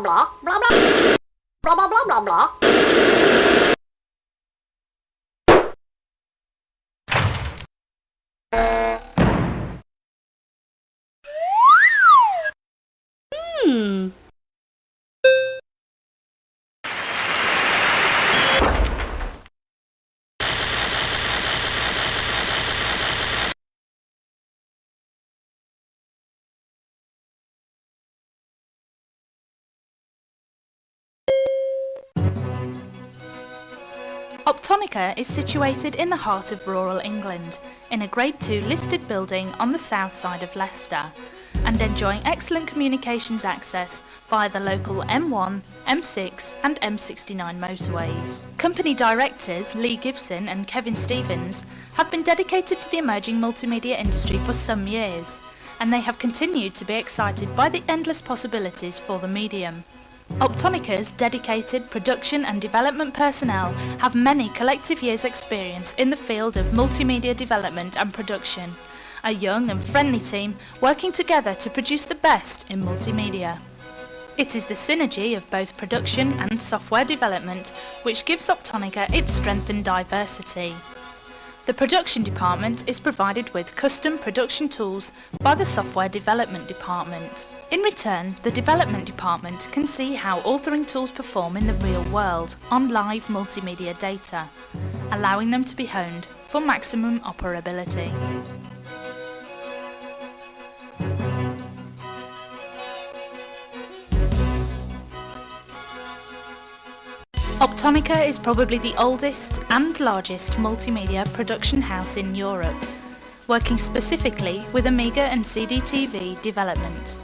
blah blah blah blah blah blah blah blah. Optonica is situated in the heart of rural England, in a Grade 2 listed building on the south side of Leicester, and enjoying excellent communications access via the local M1, M6 and M69 motorways. Company directors Lee Gibson and Kevin Stevens have been dedicated to the emerging multimedia industry for some years, and they have continued to be excited by the endless possibilities for the medium. Optonica's dedicated production and development personnel have many collective years' experience in the field of multimedia development and production, a young and friendly team working together to produce the best in multimedia. It is the synergy of both production and software development which gives Optonica its strength and diversity. The production department is provided with custom production tools by the software development department. In return, the development department can see how authoring tools perform in the real world on live multimedia data, allowing them to be honed for maximum operability. Optonica is probably the oldest and largest multimedia production house in Europe, working specifically with AMIGA and CDTV development,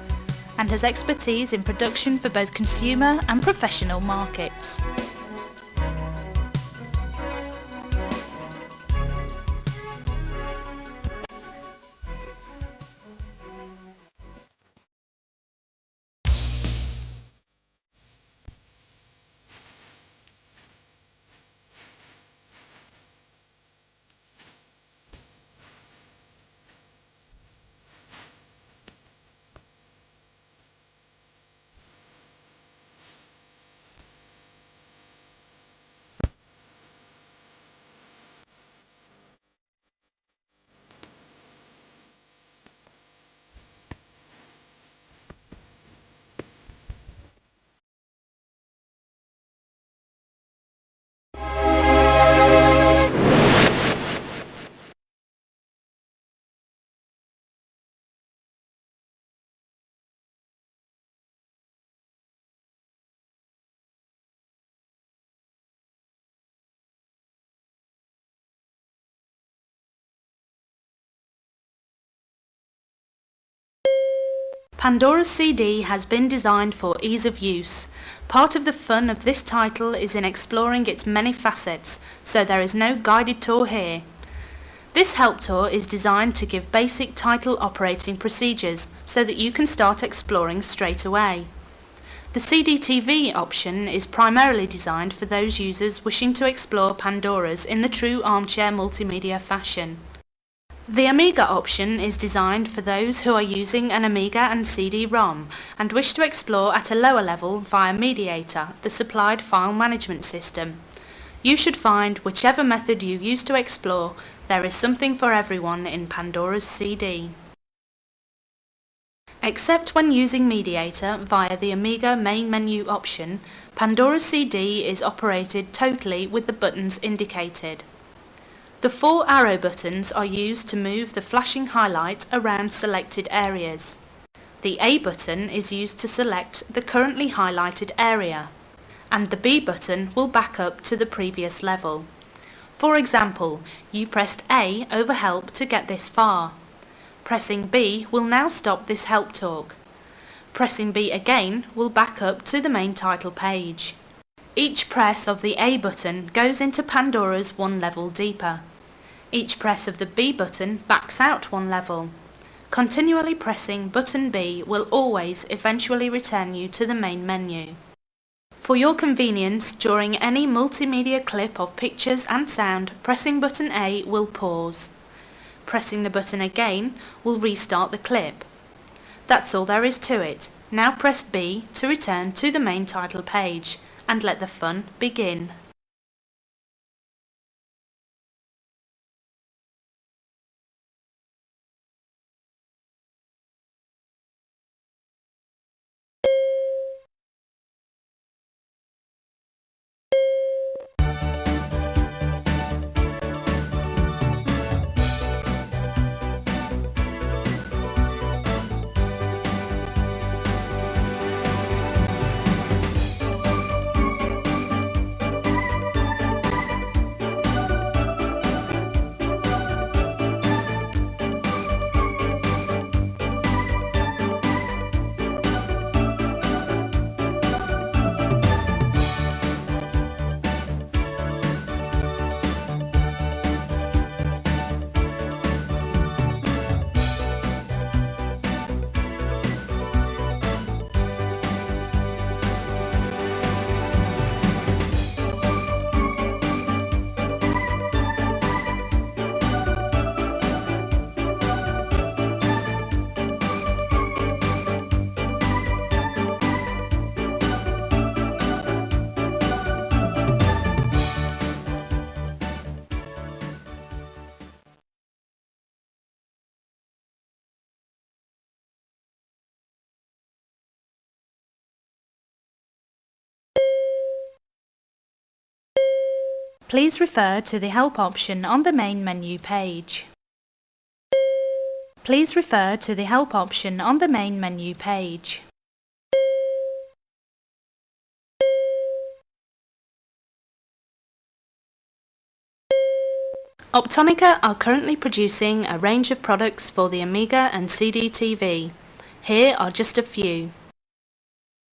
and has expertise in production for both consumer and professional markets. Pandora's CD has been designed for ease of use. Part of the fun of this title is in exploring its many facets, so there is no guided tour here. This help tour is designed to give basic title operating procedures so that you can start exploring straight away. The CDTV option is primarily designed for those users wishing to explore Pandora's in the true armchair multimedia fashion. The AMIGA option is designed for those who are using an AMIGA and CD-ROM and wish to explore at a lower level via Mediator, the supplied file management system. You should find whichever method you use to explore, there is something for everyone in Pandora's CD. Except when using Mediator via the AMIGA main menu option, Pandora's CD is operated totally with the buttons indicated. The 4 arrow buttons are used to move the flashing highlight around selected areas. The A button is used to select the currently highlighted area, and the B button will back up to the previous level. For example, you pressed A over help to get this far. Pressing B will now stop this help talk. Pressing B again will back up to the main title page. Each press of the A button goes into Pandora's one level deeper. Each press of the B button backs out one level. Continually pressing button B will always eventually return you to the main menu. For your convenience, during any multimedia clip of pictures and sound, pressing button A will pause. Pressing the button again will restart the clip. That's all there is to it. Now press B to return to the main title page and let the fun begin. Please refer to the Help option on the main menu page. Please refer to the Help option on the main menu page. Optonica are currently producing a range of products for the AMIGA and CDTV. Here are just a few.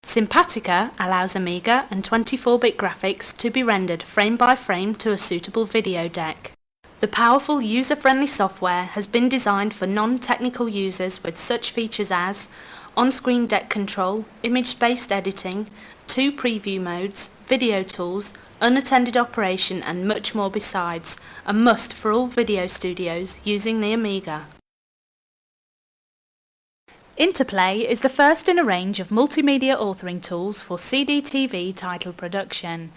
Simpatica allows AMIGA and 24-bit graphics to be rendered frame by frame to a suitable video deck. The powerful user-friendly software has been designed for non-technical users with such features as on-screen deck control, image-based editing, 2 preview modes, video tools, unattended operation and much more besides, a must for all video studios using the AMIGA. Interplay is the first in a range of multimedia authoring tools for CDTV title production.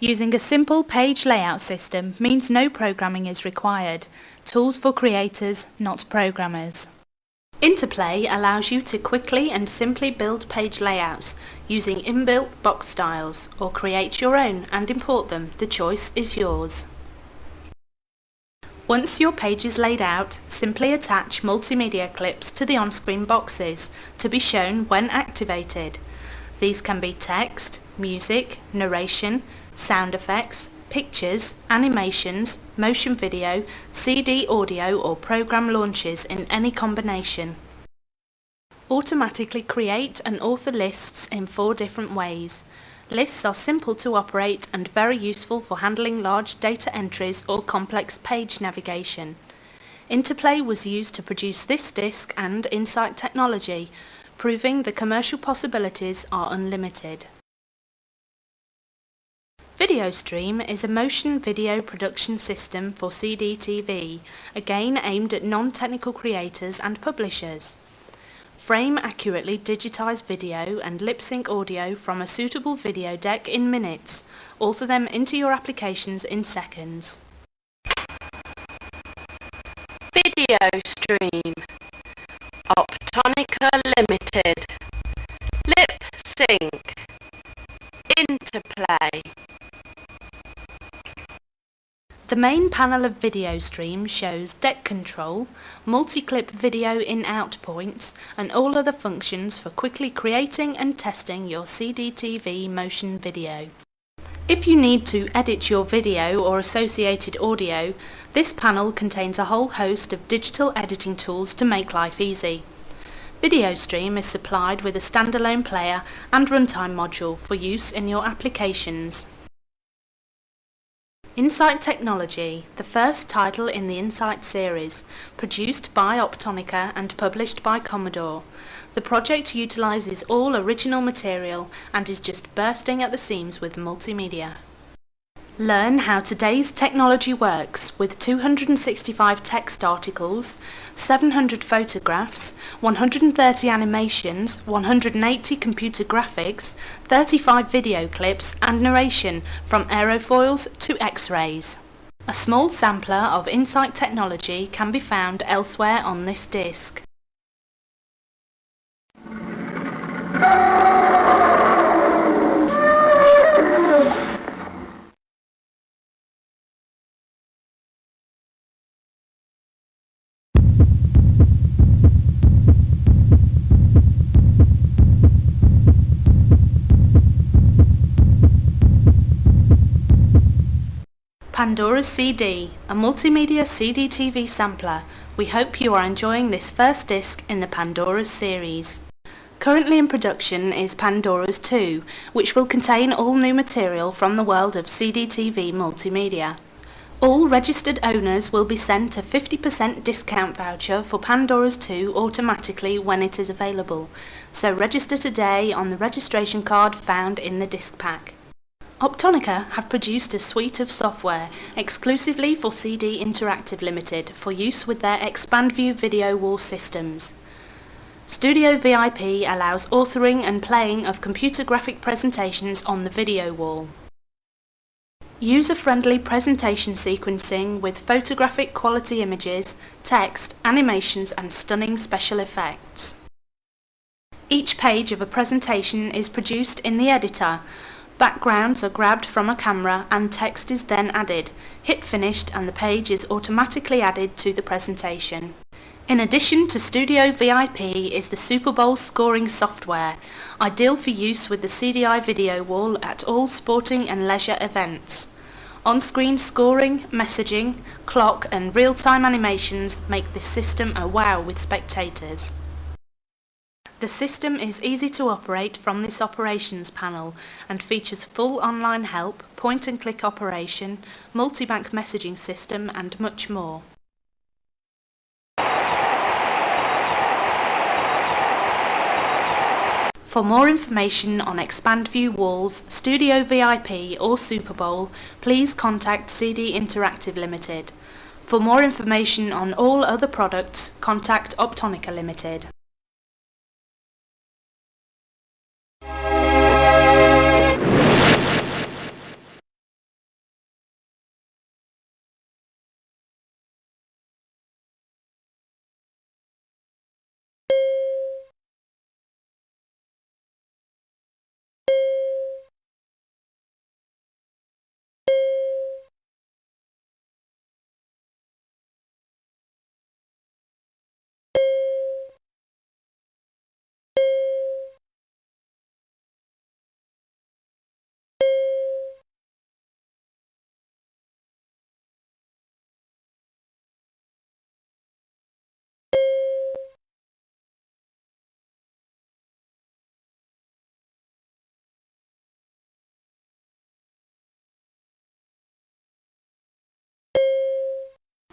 Using a simple page layout system means no programming is required. Tools for creators, not programmers. Interplay allows you to quickly and simply build page layouts using inbuilt box styles or create your own and import them. The choice is yours. Once your page is laid out, simply attach multimedia clips to the on-screen boxes to be shown when activated. These can be text, music, narration, sound effects, pictures, animations, motion video, CD audio or program launches in any combination. Automatically create and author lists in 4 different ways. Lists are simple to operate and very useful for handling large data entries or complex page navigation. Interplay was used to produce this disc and Insight technology, proving the commercial possibilities are unlimited. VideoStream is a motion video production system for CDTV, again aimed at non-technical creators and publishers. Frame accurately digitized video and lip-sync audio from a suitable video deck in minutes. Author them into your applications in seconds. VideoStream, Optonica Limited, Lip Sync, Interplay. The main panel of VideoStream shows deck control, multi-clip video in-out points and all other functions for quickly creating and testing your CDTV motion video. If you need to edit your video or associated audio, this panel contains a whole host of digital editing tools to make life easy. VideoStream is supplied with a standalone player and runtime module for use in your applications. Insight Technology, the first title in the Insight series, produced by Optonica and published by Commodore. The project utilises all original material and is just bursting at the seams with multimedia. Learn how today's technology works with 265 text articles, 700 photographs, 130 animations, 180 computer graphics, 35 video clips and narration from aerofoils to X-rays. A small sampler of Insight technology can be found elsewhere on this disc. Pandora's CD, a multimedia CDTV sampler. We hope you are enjoying this first disc in the Pandora's series. Currently in production is Pandora's 2, which will contain all new material from the world of CDTV multimedia. All registered owners will be sent a 50% discount voucher for Pandora's 2 automatically when it is available, so register today on the registration card found in the disc pack. Optonica have produced a suite of software exclusively for CD Interactive Limited for use with their ExpandView video wall systems. Studio VIP allows authoring and playing of computer graphic presentations on the video wall. User-friendly presentation sequencing with photographic quality images, text, animations and stunning special effects. Each page of a presentation is produced in the editor. Backgrounds are grabbed from a camera and text is then added. Hit finished and the page is automatically added to the presentation. In addition to Studio VIP is the Super Bowl scoring software, ideal for use with the CDI video wall at all sporting and leisure events. On-screen scoring, messaging, clock and real-time animations make this system a wow with spectators. The system is easy to operate from this operations panel and features full online help, point-and-click operation, multi-bank messaging system and much more. For more information on ExpandView walls, Studio VIP or Super Bowl, please contact CD Interactive Limited. For more information on all other products, contact Optonica Limited.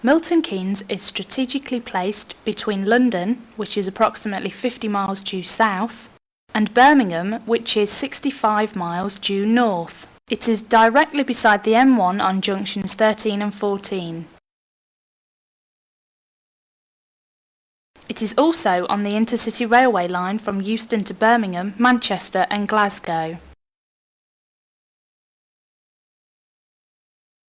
Milton Keynes is strategically placed between London, which is approximately 50 miles due south, and Birmingham, which is 65 miles due north. It is directly beside the M1 on junctions 13 and 14. It is also on the intercity railway line from Euston to Birmingham, Manchester and Glasgow.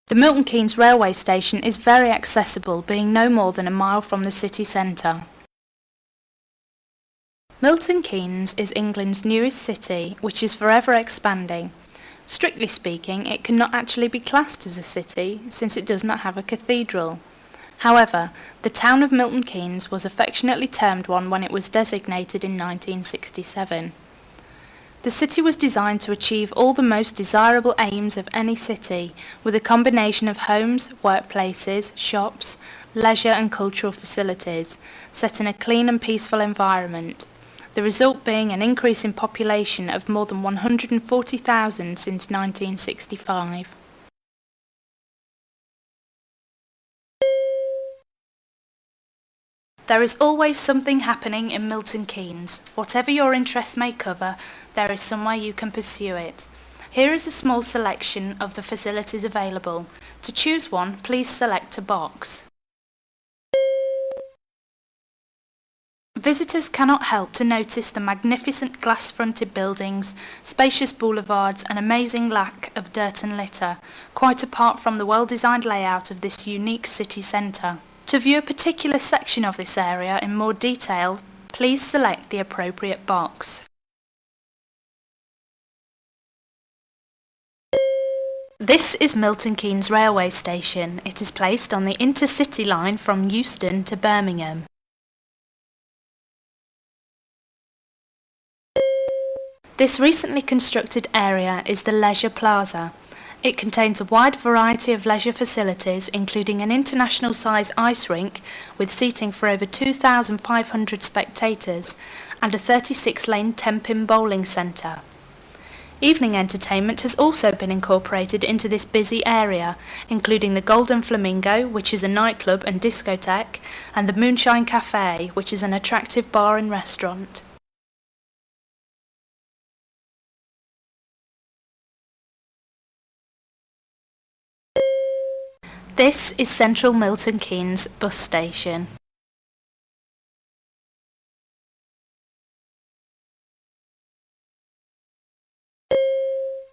The Milton Keynes railway station is very accessible, being no more than a mile from the city centre. Milton Keynes is England's newest city, which is forever expanding. Strictly speaking, it cannot actually be classed as a city, since it does not have a cathedral. However, the town of Milton Keynes was affectionately termed one when it was designated in 1967. The city was designed to achieve all the most desirable aims of any city, with a combination of homes, workplaces, shops, leisure and cultural facilities, set in a clean and peaceful environment, the result being an increase in population of more than 140,000 since 1965. There is always something happening in Milton Keynes. Whatever your interests may cover, there is somewhere you can pursue it. Here is a small selection of the facilities available. To choose one, please select a box. Visitors cannot help to notice the magnificent glass-fronted buildings, spacious boulevards and amazing lack of dirt and litter, quite apart from the well-designed layout of this unique city centre. To view a particular section of this area in more detail, please select the appropriate box. This is Milton Keynes railway station. It is placed on the intercity line from Euston to Birmingham. This recently constructed area is the Leisure Plaza. It contains a wide variety of leisure facilities, including an international-size ice rink with seating for over 2,500 spectators and a 36-lane 10-pin bowling centre. Evening entertainment has also been incorporated into this busy area, including the Golden Flamingo, which is a nightclub and discotheque, and the Moonshine Cafe, which is an attractive bar and restaurant. This is Central Milton Keynes bus station.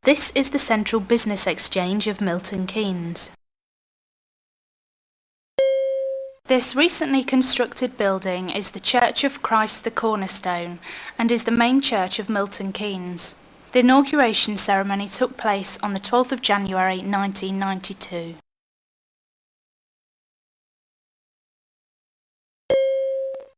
This is the Central Business Exchange of Milton Keynes. This recently constructed building is the Church of Christ the Cornerstone and is the main church of Milton Keynes. The inauguration ceremony took place on the 12th of January 1992.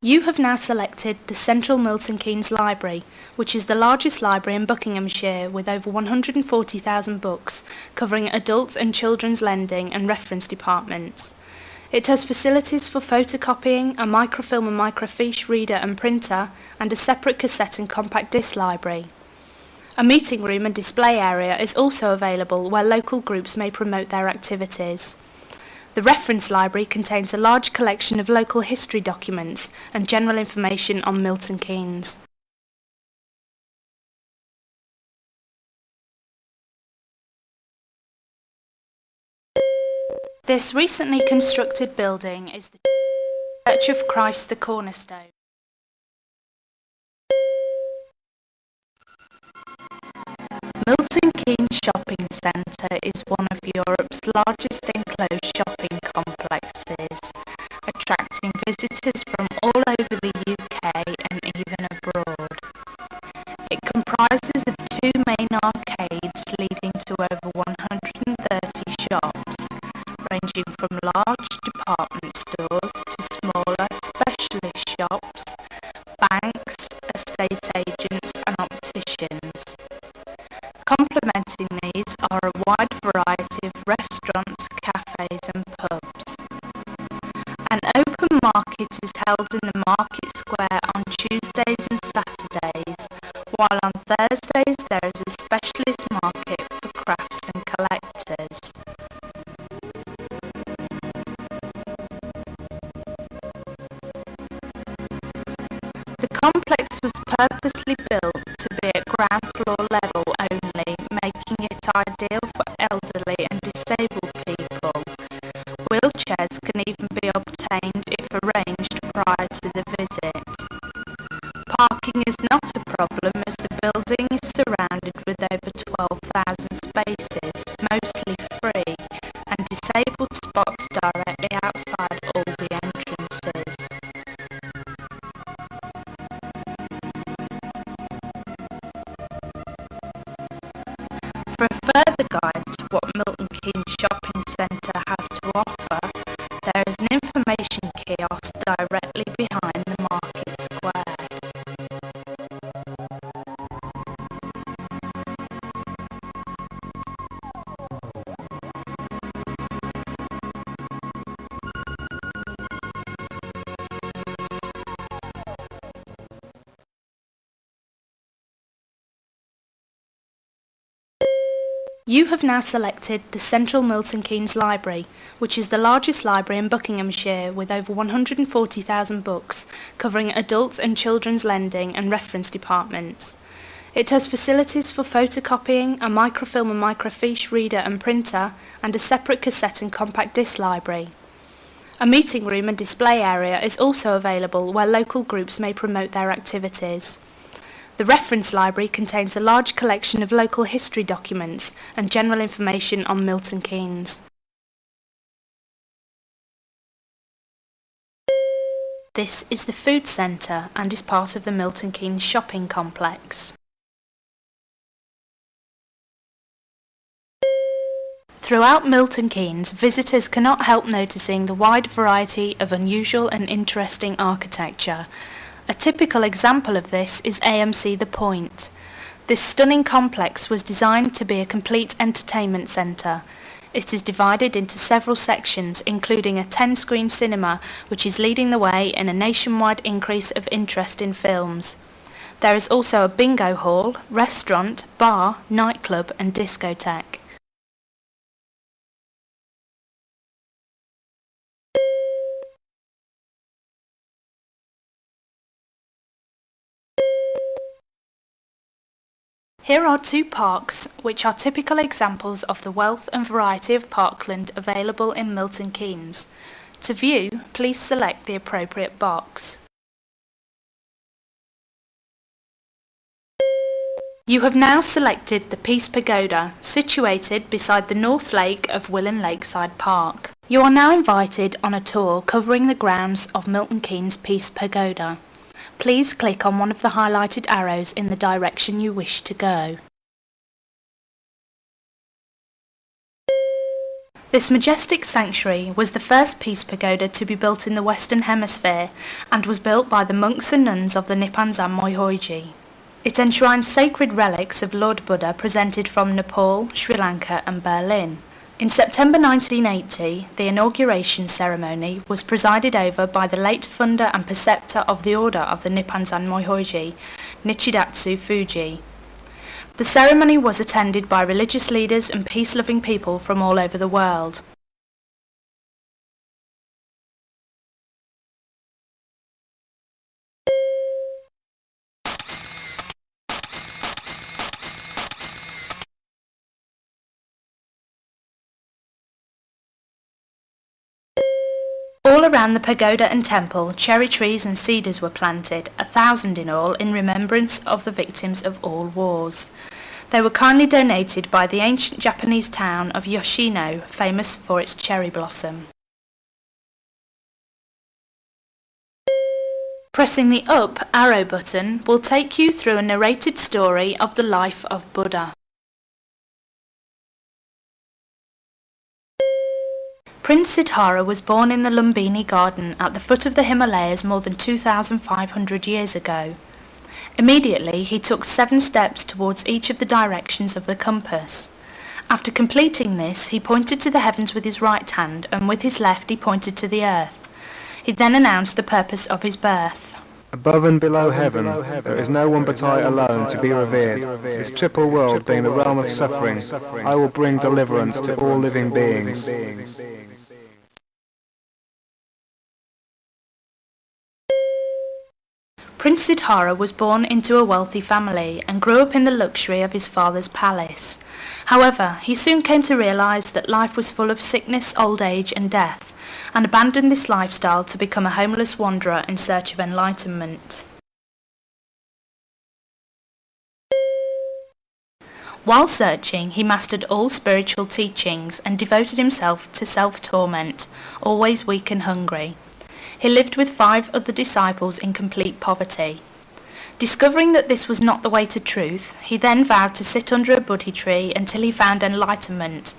You have now selected the Central Milton Keynes Library, which is the largest library in Buckinghamshire with over 140,000 books, covering adult and children's lending and reference departments. It has facilities for photocopying, a microfilm and microfiche reader and printer, and a separate cassette and compact disc library. A meeting room and display area is also available where local groups may promote their activities. The reference library contains a large collection of local history documents and general information on Milton Keynes. This recently constructed building is the Church of Christ the Cornerstone. Milton Keynes Shopping Centre is one of Europe's largest enclosed shopping complexes, attracting visitors from all over the UK and even abroad. It comprises of two main arcades leading to over 130 shops, ranging from large department stores to smaller specialist shops, banks, estate agents and opticians. Complementing these are a wide variety of restaurants, cafes and pubs. An open market is held in the market square on Tuesdays and Saturdays, while on Thursdays there is a specialist market for crafts and collectors. The complex was purposely built to be at ground floor level only, making it ideal for elderly and disabled people. Wheelchairs can even be obtained if arranged prior to the visit. Parking is not a problem as the building is surrounded with over 12,000 spaces, mostly free, and disabled spots directly outside all the entrances. For a further guide to what Milton Keynes Shopping Centre has to offer, there is an information kiosk directly behind the market square. You have now selected the Central Milton Keynes Library, which is the largest library in Buckinghamshire with over 140,000 books, covering adult and children's lending and reference departments. It has facilities for photocopying, a microfilm and microfiche reader and printer, and a separate cassette and compact disc library. A meeting room and display area is also available where local groups may promote their activities. The reference library contains a large collection of local history documents and general information on Milton Keynes. This is the food centre and is part of the Milton Keynes shopping complex. Throughout Milton Keynes, visitors cannot help noticing the wide variety of unusual and interesting architecture. A typical example of this is AMC The Point. This stunning complex was designed to be a complete entertainment centre. It is divided into several sections, including a 10-screen cinema, which is leading the way in a nationwide increase of interest in films. There is also a bingo hall, restaurant, bar, nightclub and discotheque. Here are two parks, which are typical examples of the wealth and variety of parkland available in Milton Keynes. To view, please select the appropriate box. You have now selected the Peace Pagoda, situated beside the North Lake of Willen Lakeside Park. You are now invited on a tour covering the grounds of Milton Keynes Peace Pagoda. Please click on one of the highlighted arrows in the direction you wish to go. This majestic sanctuary was the first peace pagoda to be built in the Western Hemisphere and was built by the monks and nuns of the Nippon-san Moihoji. It enshrines sacred relics of Lord Buddha presented from Nepal, Sri Lanka and Berlin. In September 1980, the inauguration ceremony was presided over by the late funder and preceptor of the Order of the Nippon-san Moihoji, Nichidatsu Fuji. The ceremony was attended by religious leaders and peace-loving people from all over the world. All around the pagoda and temple, cherry trees and cedars were planted, 1,000 in all, in remembrance of the victims of all wars. They were kindly donated by the ancient Japanese town of Yoshino, famous for its cherry blossom. Pressing the up arrow button will take you through a narrated story of the life of Buddha. Prince Siddhara was born in the Lumbini Garden at the foot of the Himalayas more than 2,500 years ago. Immediately he took 7 steps towards each of the directions of the compass. After completing this, he pointed to the heavens with his right hand, and with his left he pointed to the earth. He then announced the purpose of his birth. Above and below heaven, there is no one but I alone to be revered. This triple world being the realm of suffering, I will bring deliverance to all living beings. Prince Siddhara was born into a wealthy family and grew up in the luxury of his father's palace. However, he soon came to realise that life was full of sickness, old age and death, and abandoned this lifestyle to become a homeless wanderer in search of enlightenment. While searching, he mastered all spiritual teachings and devoted himself to self-torment, always weak and hungry. He lived with 5 other disciples in complete poverty. Discovering that this was not the way to truth, he then vowed to sit under a Bodhi tree until he found enlightenment,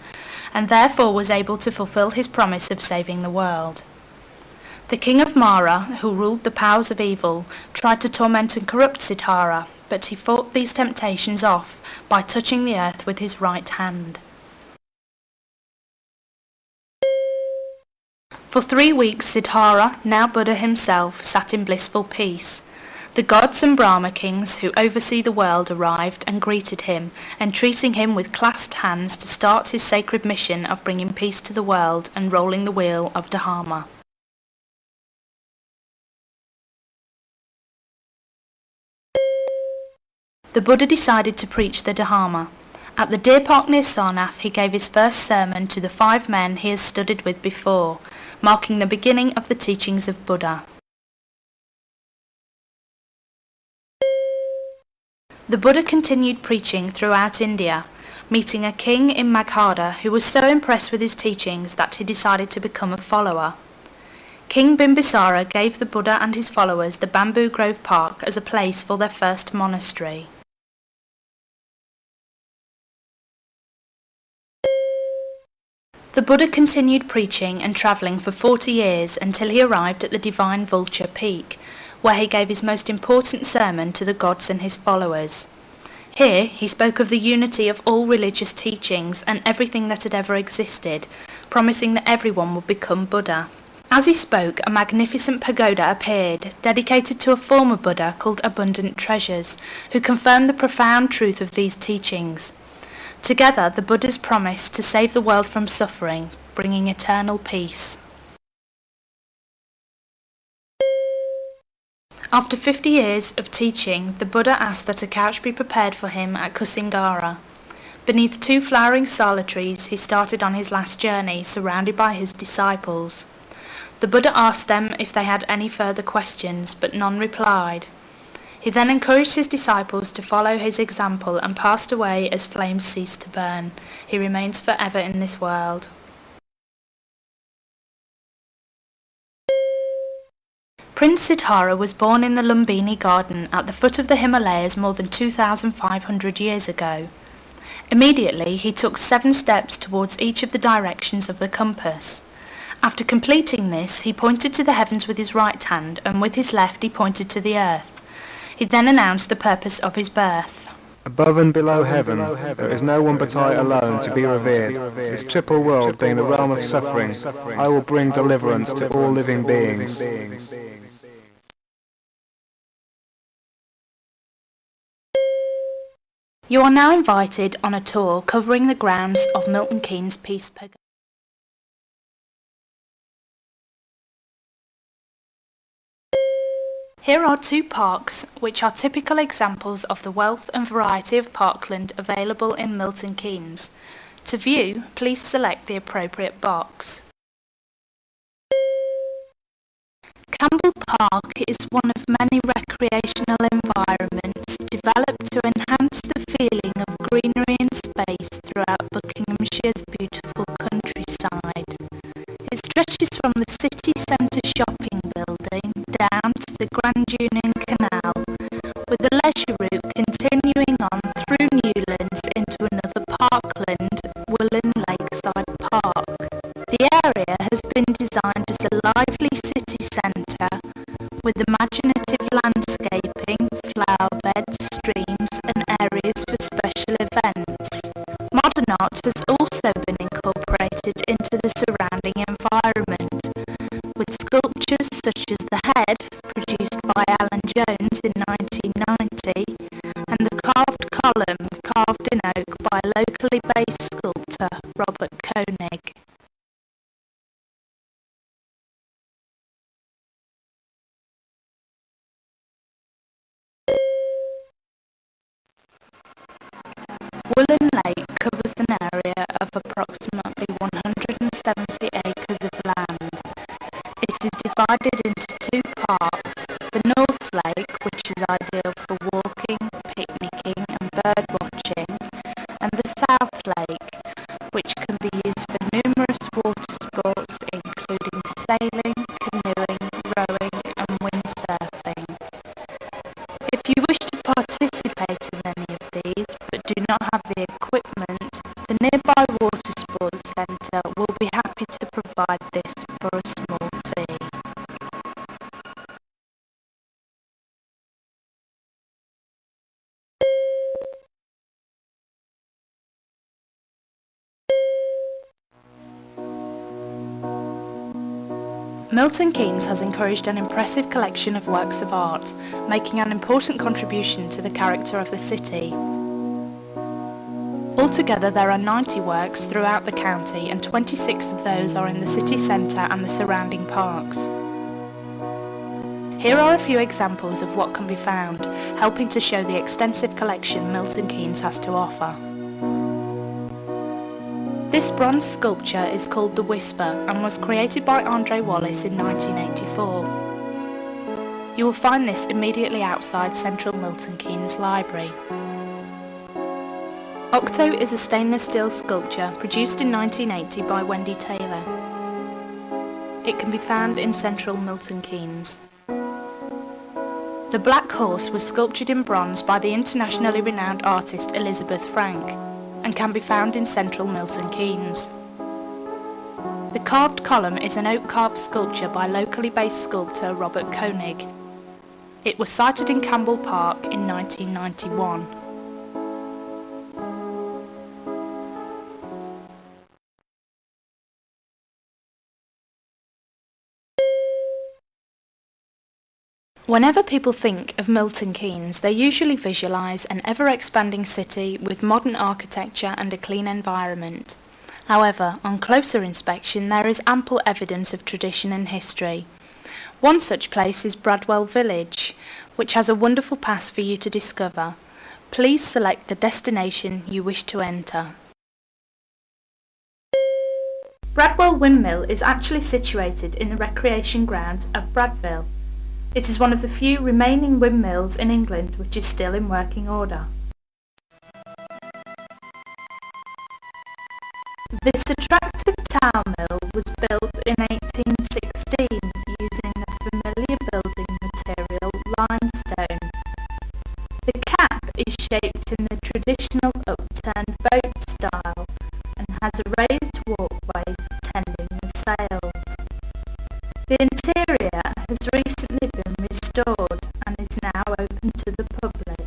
and therefore was able to fulfill his promise of saving the world. The king of Mara, who ruled the powers of evil, tried to torment and corrupt Siddhara, but he fought these temptations off by touching the earth with his right hand. For 3 weeks Siddhara, now Buddha himself, sat in blissful peace. The gods and Brahma kings who oversee the world arrived and greeted him, entreating him with clasped hands to start his sacred mission of bringing peace to the world and rolling the wheel of Dharma. The Buddha decided to preach the Dharma. At the deer park near Sarnath, he gave his first sermon to the 5 men he has studied with before, marking the beginning of the teachings of Buddha. The Buddha continued preaching throughout India, meeting a king in Magadha who was so impressed with his teachings that he decided to become a follower. King Bimbisara gave the Buddha and his followers the Bamboo Grove Park as a place for their first monastery. The Buddha continued preaching and travelling for 40 years until he arrived at the Divine Vulture Peak, where he gave his most important sermon to the gods and his followers. Here he spoke of the unity of all religious teachings and everything that had ever existed, promising that everyone would become Buddha. As he spoke, a magnificent pagoda appeared, dedicated to a former Buddha called Abundant Treasures, who confirmed the profound truth of these teachings. Together, the Buddhas promised to save the world from suffering, bringing eternal peace. After 50 years of teaching, the Buddha asked that a couch be prepared for him at Kusingara. Beneath 2 flowering sala trees, he started on his last journey, surrounded by his disciples. The Buddha asked them if they had any further questions, but none replied. He then encouraged his disciples to follow his example and passed away as flames ceased to burn. He remains forever in this world. Prince Siddhara was born in the Lumbini Garden at the foot of the Himalayas more than 2,500 years ago. Immediately he took 7 steps towards each of the directions of the compass. After completing this, he pointed to the heavens with his right hand, and with his left he pointed to the earth. He then announced the purpose of his birth. Above and below heaven, there is no one but I alone to be revered. This triple world being the realm of suffering, I will bring deliverance to all living beings. You are now invited on a tour covering the grounds of Milton Keynes Peace Pagoda. Here are 2 parks which are typical examples of the wealth and variety of parkland available in Milton Keynes. To view, please select the appropriate box. Campbell Park is one of many recreational environments developed to enhance the feeling of greenery and space throughout Buckinghamshire's beautiful countryside. It stretches from the city centre shopping building down to the Grand Union Canal, with the leisure route continuing on through Newlands into another parkland, Woolen Lakeside Park. The area has been designed as a lively city centre with imaginative landscaping, flower beds, streams and areas for special events. Modern art has also been incorporated into the surrounding environment, with sculptures such as the Head, produced by Alan Jones in 1990, and the carved column, carved in oak by locally based sculptor Robert Koenig. Woolen Lake covers an area of approximately 170 acres of land. It is divided into 2 parts, the North Lake, which is ideal for walking, picnicking and bird watching, and the South Lake, which can be used for numerous water sports including sailing, canoeing, rowing and windsurfing. If you wish to participate in any of these but do not have the equipment, the nearby water sports centre will be happy to provide this for a small fee. Milton Keynes has encouraged an impressive collection of works of art, making an important contribution to the character of the city. Altogether there are 90 works throughout the county and 26 of those are in the city centre and the surrounding parks. Here are a few examples of what can be found, helping to show the extensive collection Milton Keynes has to offer. This bronze sculpture is called The Whisper and was created by Andre Wallace in 1984. You will find this immediately outside Central Milton Keynes Library. Octo is a stainless steel sculpture produced in 1980 by Wendy Taylor. It can be found in Central Milton Keynes. The Black Horse was sculptured in bronze by the internationally renowned artist Elizabeth Frank and can be found in Central Milton Keynes. The Carved Column is an oak carved sculpture by locally based sculptor Robert Koenig. It was sited in Campbell Park in 1991. Whenever people think of Milton Keynes, they usually visualise an ever-expanding city with modern architecture and a clean environment. However, on closer inspection there is ample evidence of tradition and history. One such place is Bradwell Village, which has a wonderful past for you to discover. Please select the destination you wish to enter. Bradwell Windmill is actually situated in the recreation grounds of Bradville. It is one of the few remaining windmills in England which is still in working order. This attractive tower mill was built in 1816 using the familiar building material limestone. The cap is shaped in the traditional upturned boat style and has a raised walkway tending the sails. The interior has recently been restored and is now open to the public.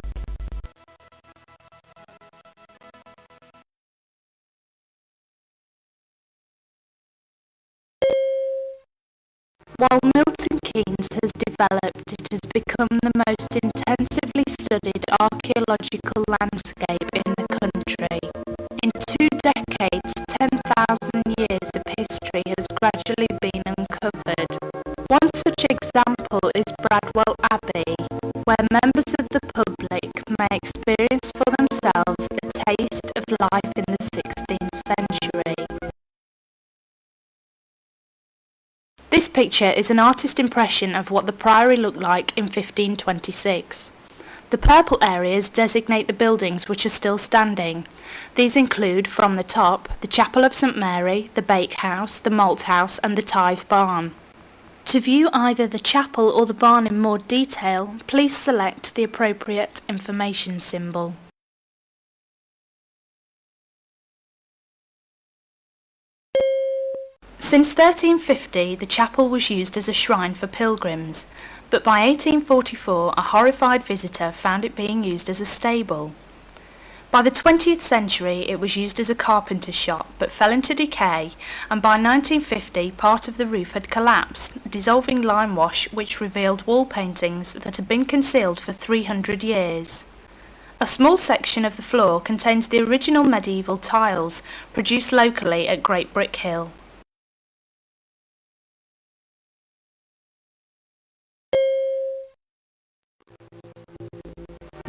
While Milton Keynes has developed, it has become the most intensively studied archaeological landscape in the country. In 2 decades, 10,000 years of history has gradually been uncovered. One such example is Bradwell Abbey, where members of the public may experience for themselves a taste of life in the 16th century. This picture is an artist's impression of what the priory looked like in 1526. The purple areas designate the buildings which are still standing. These include, from the top, the Chapel of St Mary, the Bakehouse, the Malt House and the Tithe Barn. To view either the chapel or the barn in more detail, please select the appropriate information symbol. Since 1350, the chapel was used as a shrine for pilgrims, but by 1844 a horrified visitor found it being used as a stable. By the 20th century it was used as a carpenter's shop but fell into decay, and by 1950 part of the roof had collapsed, dissolving lime wash which revealed wall paintings that had been concealed for 300 years. A small section of the floor contains the original medieval tiles produced locally at Great Brick Hill.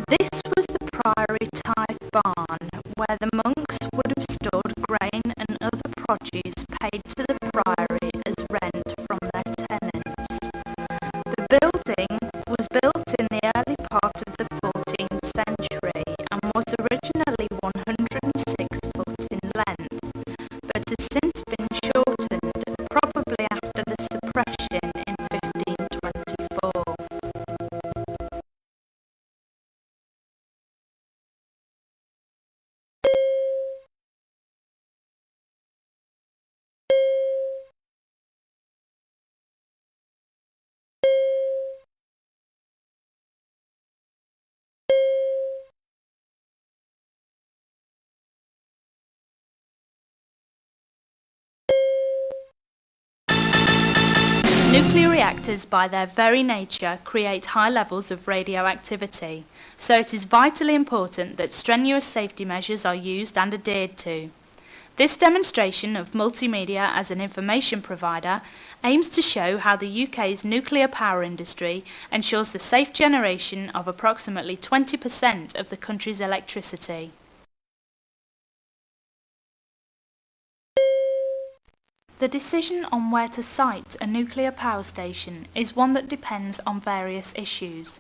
This was the priory tithe barn, where the monks would have stored grain and other produce paid to the priory as rent from their tenants. The building was built in the early part of the 14th century and was originally 106 foot in length, but has since been shortened, probably after the suppression in 1524. Nuclear reactors, by their very nature, create high levels of radioactivity, so it is vitally important that strenuous safety measures are used and adhered to. This demonstration of multimedia as an information provider aims to show how the UK's nuclear power industry ensures the safe generation of approximately 20% of the country's electricity. The decision on where to site a nuclear power station is one that depends on various issues.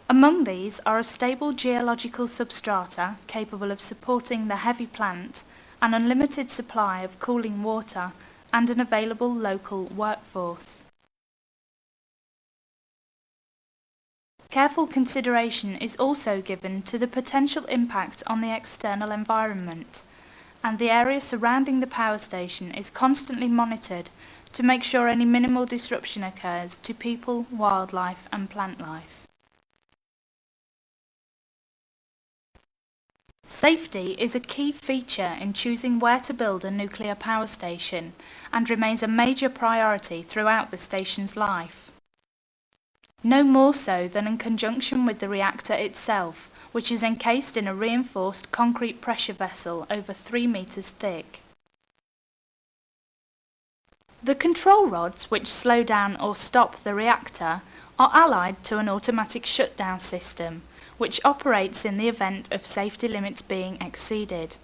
Among these are a stable geological substrata capable of supporting the heavy plant, an unlimited supply of cooling water, and an available local workforce. Careful consideration is also given to the potential impact on the external environment, and the area surrounding the power station is constantly monitored to make sure any minimal disruption occurs to people, wildlife and plant life. Safety is a key feature in choosing where to build a nuclear power station and remains a major priority throughout the station's life. No more so than in conjunction with the reactor itself, which is encased in a reinforced concrete pressure vessel over 3 meters thick. The control rods which slow down or stop the reactor are allied to an automatic shutdown system, which operates in the event of safety limits being exceeded.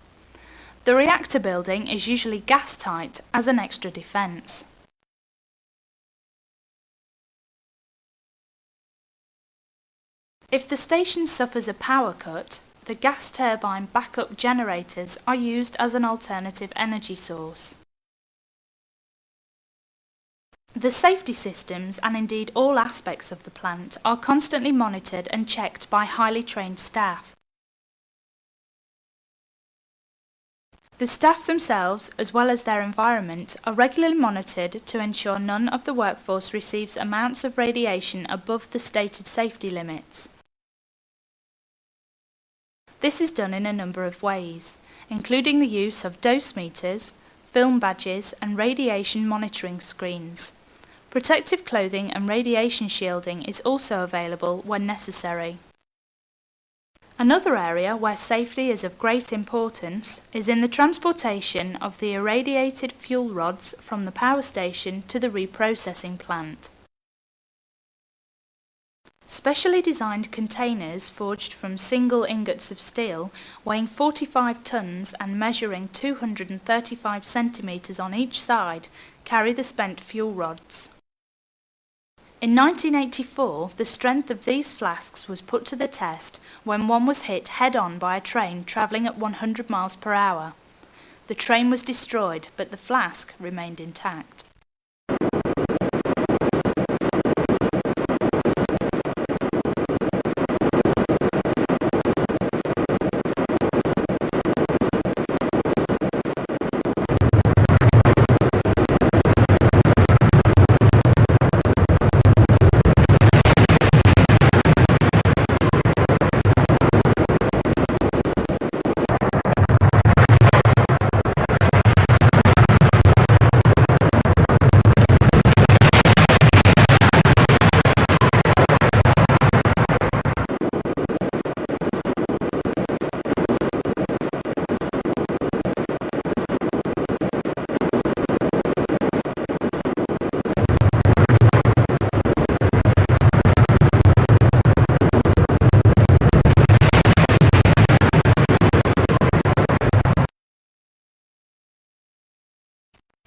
The reactor building is usually gas-tight as an extra defence. If the station suffers a power cut, the gas turbine backup generators are used as an alternative energy source. The safety systems and indeed all aspects of the plant are constantly monitored and checked by highly trained staff. The staff themselves, as well as their environment, are regularly monitored to ensure none of the workforce receives amounts of radiation above the stated safety limits. This is done in a number of ways, including the use of dose meters, film badges and radiation monitoring screens. Protective clothing and radiation shielding is also available when necessary. Another area where safety is of great importance is in the transportation of the irradiated fuel rods from the power station to the reprocessing plant. Specially designed containers forged from single ingots of steel, weighing 45 tons and measuring 235 centimetres on each side, carry the spent fuel rods. In 1984, the strength of these flasks was put to the test when one was hit head-on by a train travelling at 100 miles per hour. The train was destroyed, but the flask remained intact.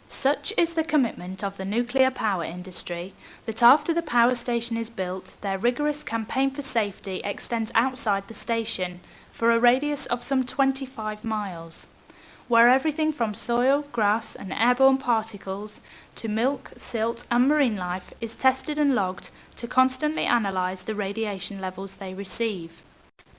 Such is the commitment of the nuclear power industry that after the power station is built, their rigorous campaign for safety extends outside the station for a radius of some 25 miles, where everything from soil, grass and airborne particles to milk, silt and marine life is tested and logged to constantly analyse the radiation levels they receive.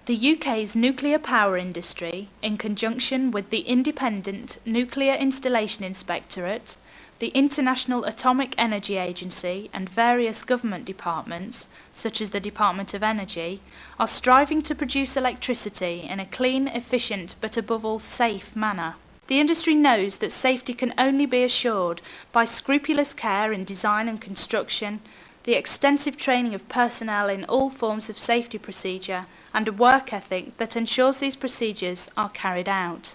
The UK's nuclear power industry, in conjunction with the Independent Nuclear Installation Inspectorate, the International Atomic Energy Agency and various government departments, such as the Department of Energy, are striving to produce electricity in a clean, efficient but above all safe manner. The industry knows that safety can only be assured by scrupulous care in design and construction, the extensive training of personnel in all forms of safety procedure, and a work ethic that ensures these procedures are carried out.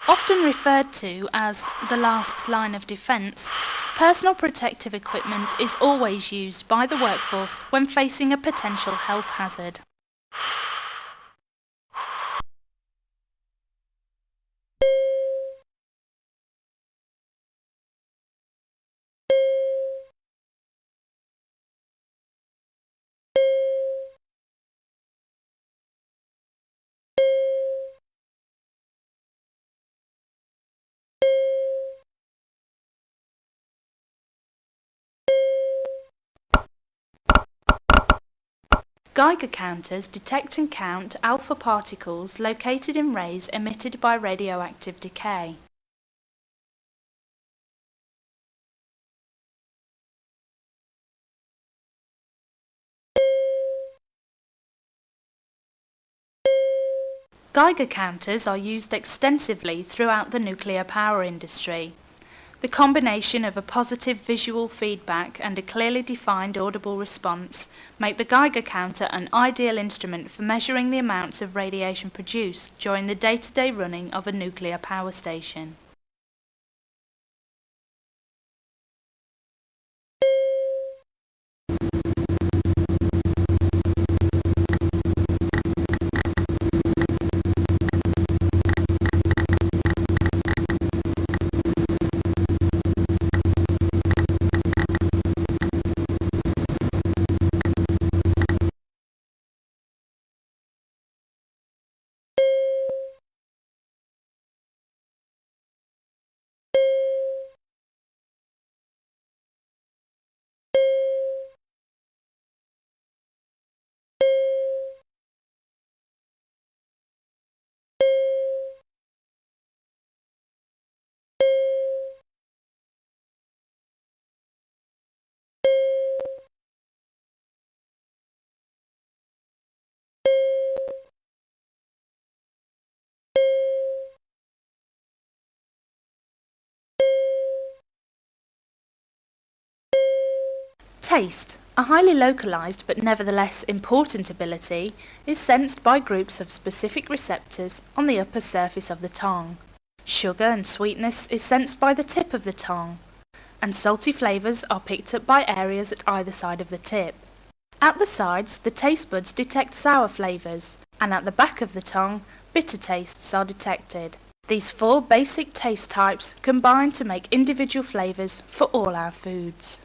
Often referred to as the last line of defence, personal protective equipment is always used by the workforce when facing a potential health hazard. Geiger counters detect and count alpha particles located in rays emitted by radioactive decay. Geiger counters are used extensively throughout the nuclear power industry. The combination of a positive visual feedback and a clearly defined audible response make the Geiger counter an ideal instrument for measuring the amounts of radiation produced during the day-to-day running of a nuclear power station. Taste, a highly localized but nevertheless important ability, is sensed by groups of specific receptors on the upper surface of the tongue. Sugar and sweetness is sensed by the tip of the tongue, and salty flavours are picked up by areas at either side of the tip. At the sides, the taste buds detect sour flavours, and at the back of the tongue, bitter tastes are detected. These four basic taste types combine to make individual flavours for all our foods.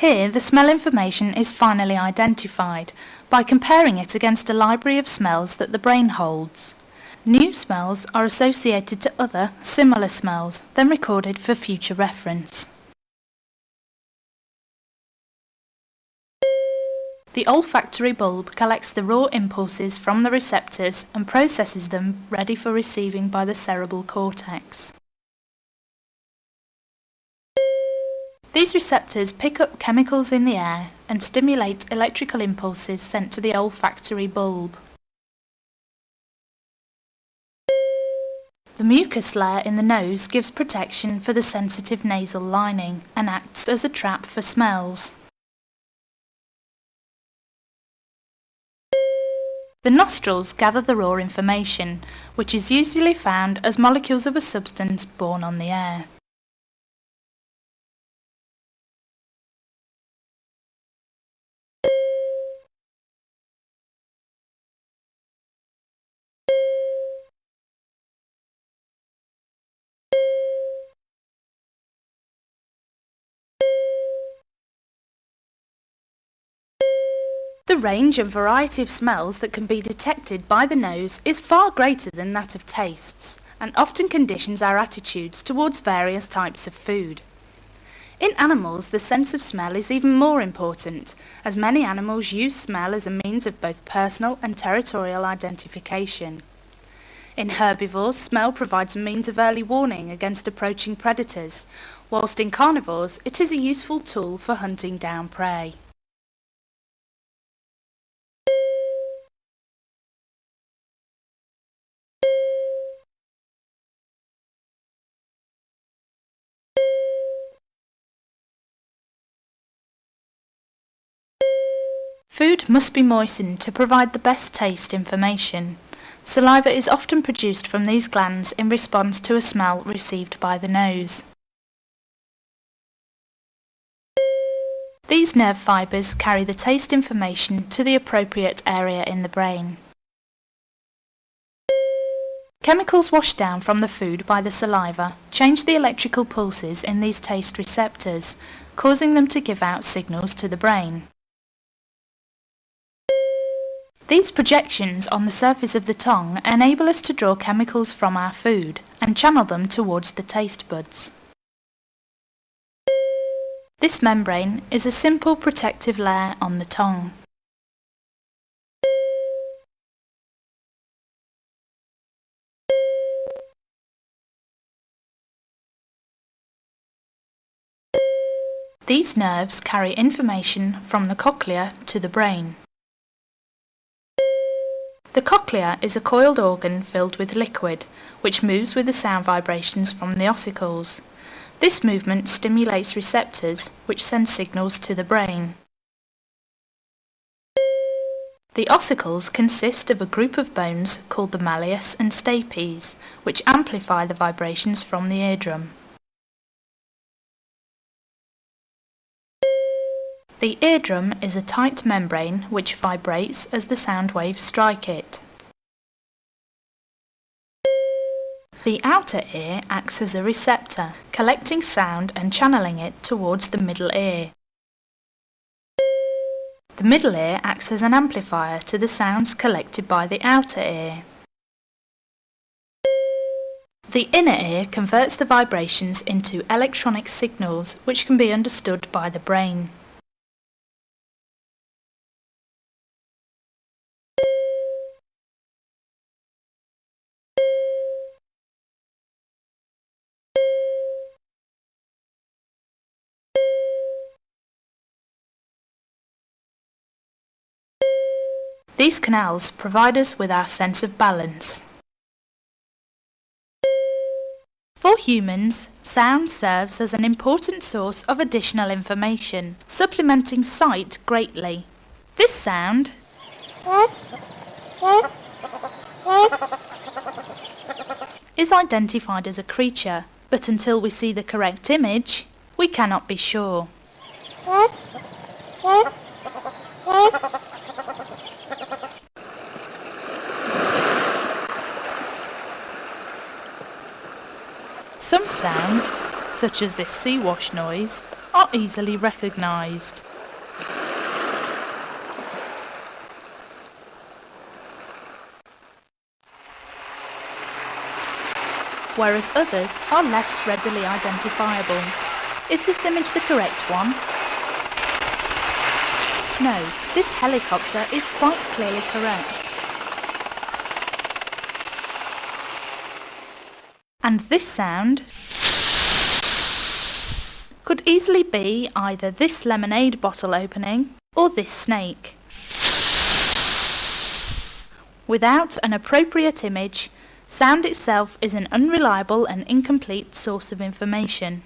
Here, the smell information is finally identified by comparing it against a library of smells that the brain holds. New smells are associated to other, similar smells, then recorded for future reference. The olfactory bulb collects the raw impulses from the receptors and processes them ready for receiving by the cerebral cortex. These receptors pick up chemicals in the air and stimulate electrical impulses sent to the olfactory bulb. The mucus layer in the nose gives protection for the sensitive nasal lining and acts as a trap for smells. The nostrils gather the raw information, which is usually found as molecules of a substance borne on the air. The range and variety of smells that can be detected by the nose is far greater than that of tastes, and often conditions our attitudes towards various types of food. In animals, the sense of smell is even more important, as many animals use smell as a means of both personal and territorial identification. In herbivores, smell provides a means of early warning against approaching predators, whilst in carnivores it is a useful tool for hunting down prey. Food must be moistened to provide the best taste information. Saliva is often produced from these glands in response to a smell received by the nose. These nerve fibres carry the taste information to the appropriate area in the brain. Chemicals washed down from the food by the saliva change the electrical pulses in these taste receptors, causing them to give out signals to the brain. These projections on the surface of the tongue enable us to draw chemicals from our food and channel them towards the taste buds. This membrane is a simple protective layer on the tongue. These nerves carry information from the cochlea to the brain. The cochlea is a coiled organ filled with liquid, which moves with the sound vibrations from the ossicles. This movement stimulates receptors, which send signals to the brain. The ossicles consist of a group of bones called the malleus and stapes, which amplify the vibrations from the eardrum. The eardrum is a tight membrane which vibrates as the sound waves strike it. The outer ear acts as a receptor, collecting sound and channeling it towards the middle ear. The middle ear acts as an amplifier to the sounds collected by the outer ear. The inner ear converts the vibrations into electronic signals which can be understood by the brain. These canals provide us with our sense of balance. For humans, sound serves as an important source of additional information, supplementing sight greatly. This sound is identified as a creature, but until we see the correct image, we cannot be sure. Some sounds, such as this sea wash noise, are easily recognised. Whereas others are less readily identifiable. Is this image the correct one? No, this helicopter is quite clearly correct. And this sound could easily be either this lemonade bottle opening or this snake. Without an appropriate image, sound itself is an unreliable and incomplete source of information.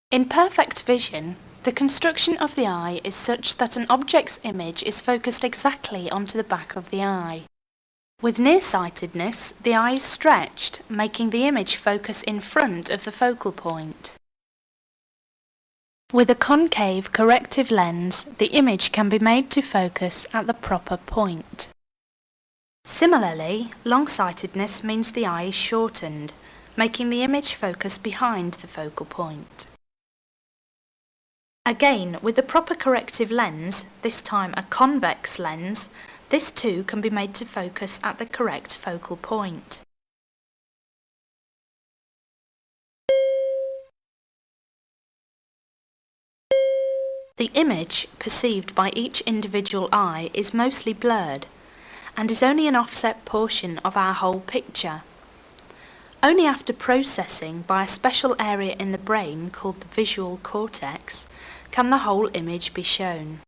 In perfect vision, the construction of the eye is such that an object's image is focused exactly onto the back of the eye. With nearsightedness, the eye is stretched, making the image focus in front of the focal point. With a concave corrective lens, the image can be made to focus at the proper point. Similarly, long-sightedness means the eye is shortened, making the image focus behind the focal point. Again, with the proper corrective lens, this time a convex lens, This too can be made to focus at the correct focal point. The image perceived by each individual eye is mostly blurred and is only an offset portion of our whole picture. Only after processing by a special area in the brain called the visual cortex can the whole image be shown.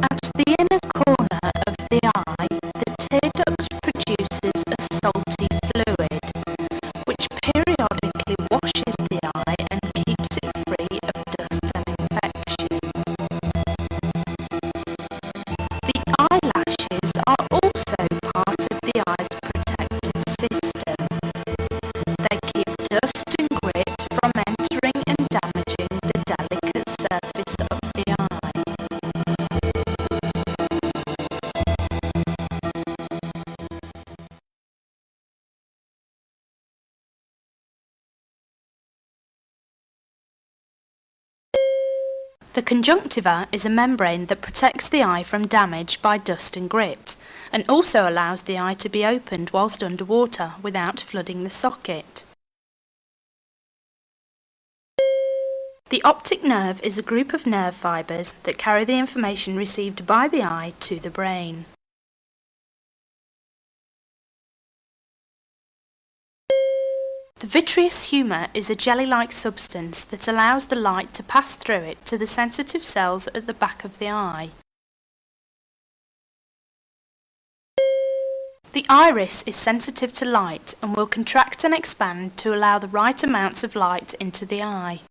At the inner corner of the eye, the tear duct produces a salty fluid, which periodically washes the eye and keeps it free of dust and infection. The eyelashes are also part of the eye's protective system. They keep dust and grit from entering and damaging the delicate surface of the eye. The conjunctiva is a membrane that protects the eye from damage by dust and grit, and also allows the eye to be opened whilst underwater without flooding the socket. The optic nerve is a group of nerve fibres that carry the information received by the eye to the brain. The vitreous humour is a jelly-like substance that allows the light to pass through it to the sensitive cells at the back of the eye. The iris is sensitive to light and will contract and expand to allow the right amounts of light into the eye.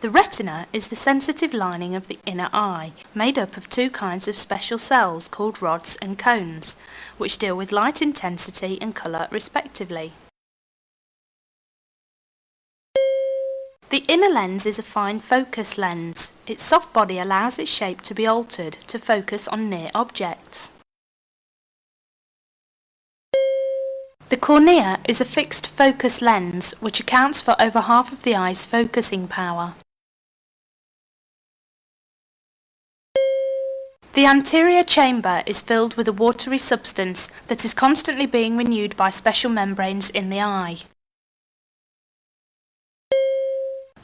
The retina is the sensitive lining of the inner eye, made up of two kinds of special cells called rods and cones, which deal with light intensity and colour respectively. The inner lens is a fine focus lens. Its soft body allows its shape to be altered to focus on near objects. The cornea is a fixed focus lens which accounts for over half of the eye's focusing power. The anterior chamber is filled with a watery substance that is constantly being renewed by special membranes in the eye.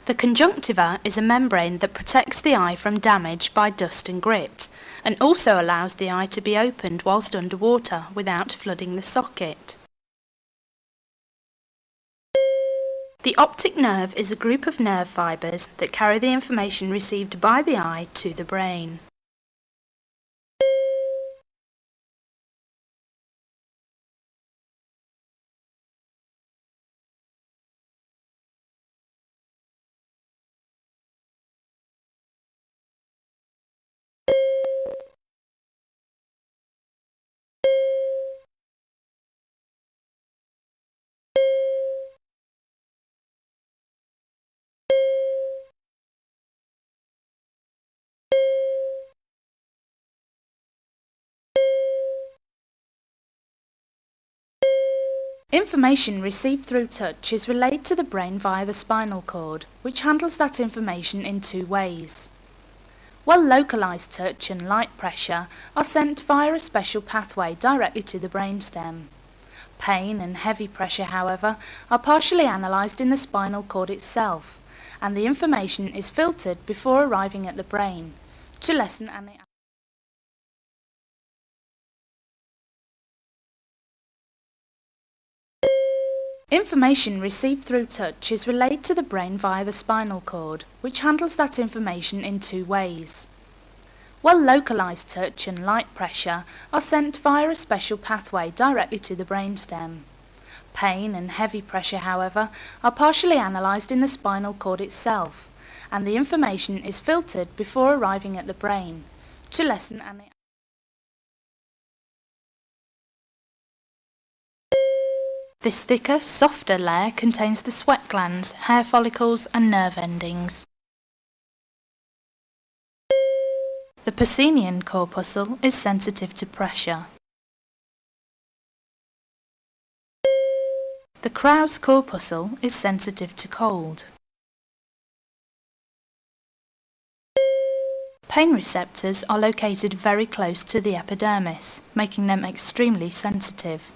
The conjunctiva is a membrane that protects the eye from damage by dust and grit, and also allows the eye to be opened whilst underwater without flooding the socket. The optic nerve is a group of nerve fibres that carry the information received by the eye to the brain. Information received through touch is relayed to the brain via the spinal cord, which handles that information in two ways. Well-localized touch and light pressure are sent via a special pathway directly to the brainstem. Pain and heavy pressure, however, are partially analysed in the spinal cord itself, and the information is filtered before arriving at the brain, to lessen any Information received through touch is relayed to the brain via the spinal cord, which handles that information in two ways. Well-localized touch and light pressure are sent via a special pathway directly to the brainstem. Pain and heavy pressure, however, are partially analysed in the spinal cord itself, and the information is filtered before arriving at the brain, to lessen any This thicker, softer layer contains the sweat glands, hair follicles and nerve endings. The Pacinian corpuscle is sensitive to pressure. The Krauss corpuscle is sensitive to cold. Pain receptors are located very close to the epidermis, making them extremely sensitive.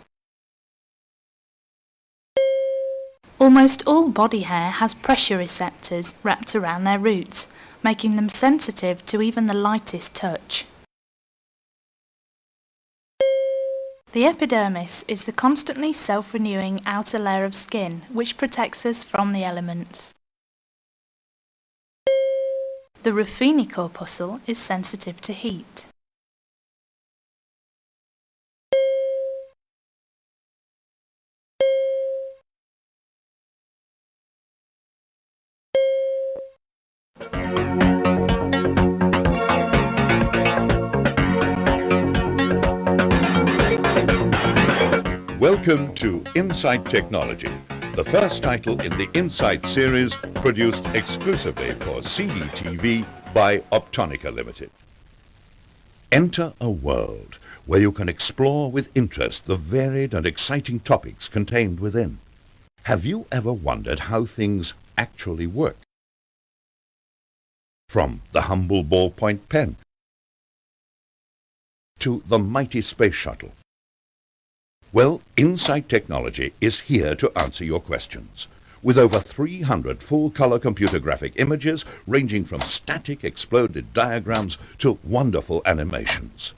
Almost all body hair has pressure receptors wrapped around their roots, making them sensitive to even the lightest touch. The epidermis is the constantly self-renewing outer layer of skin which protects us from the elements. The Ruffini corpuscle is sensitive to heat. Welcome to Insight Technology, the first title in the Insight series produced exclusively for CDTV by Optonica Limited. Enter a world where you can explore with interest the varied and exciting topics contained within. Have you ever wondered how things actually work? From the humble ballpoint pen to the mighty space shuttle. Well, Insight Technology is here to answer your questions. With over 300 full-color computer graphic images ranging from static exploded diagrams to wonderful animations.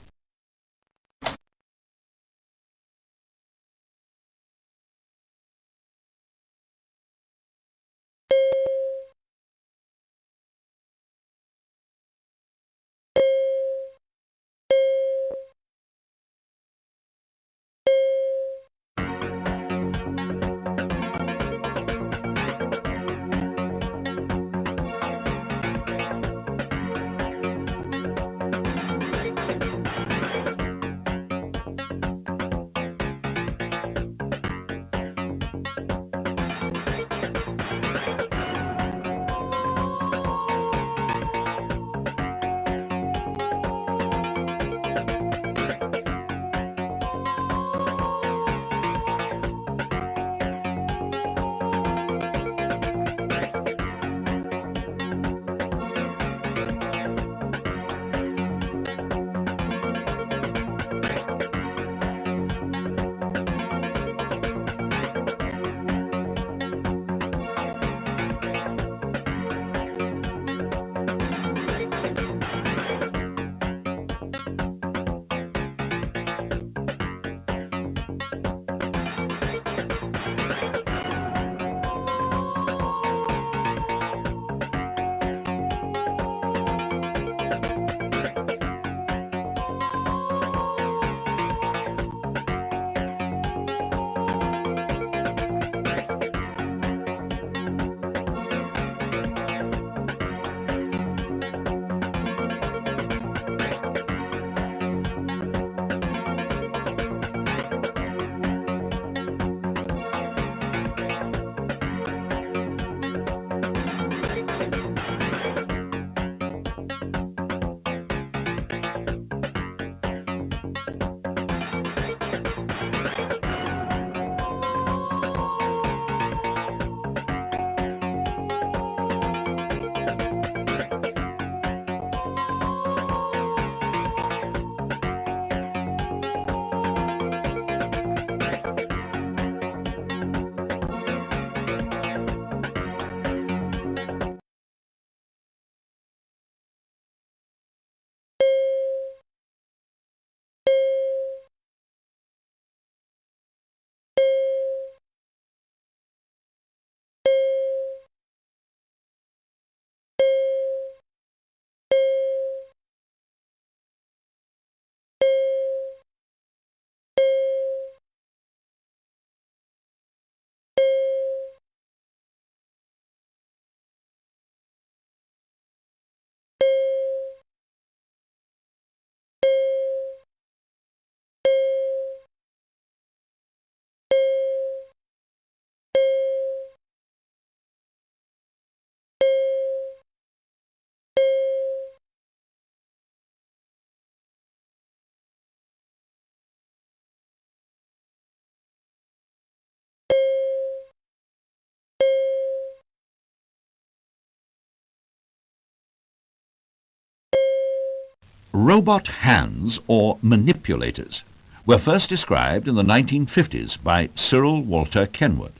Robot hands, or manipulators, were first described in the 1950s by Cyril Walter Kenwood.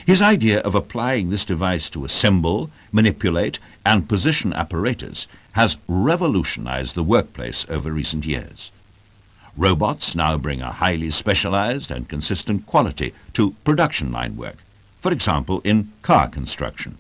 His idea of applying this device to assemble, manipulate, and position apparatus has revolutionized the workplace over recent years. Robots now bring a highly specialized and consistent quality to production line work, for example in car construction.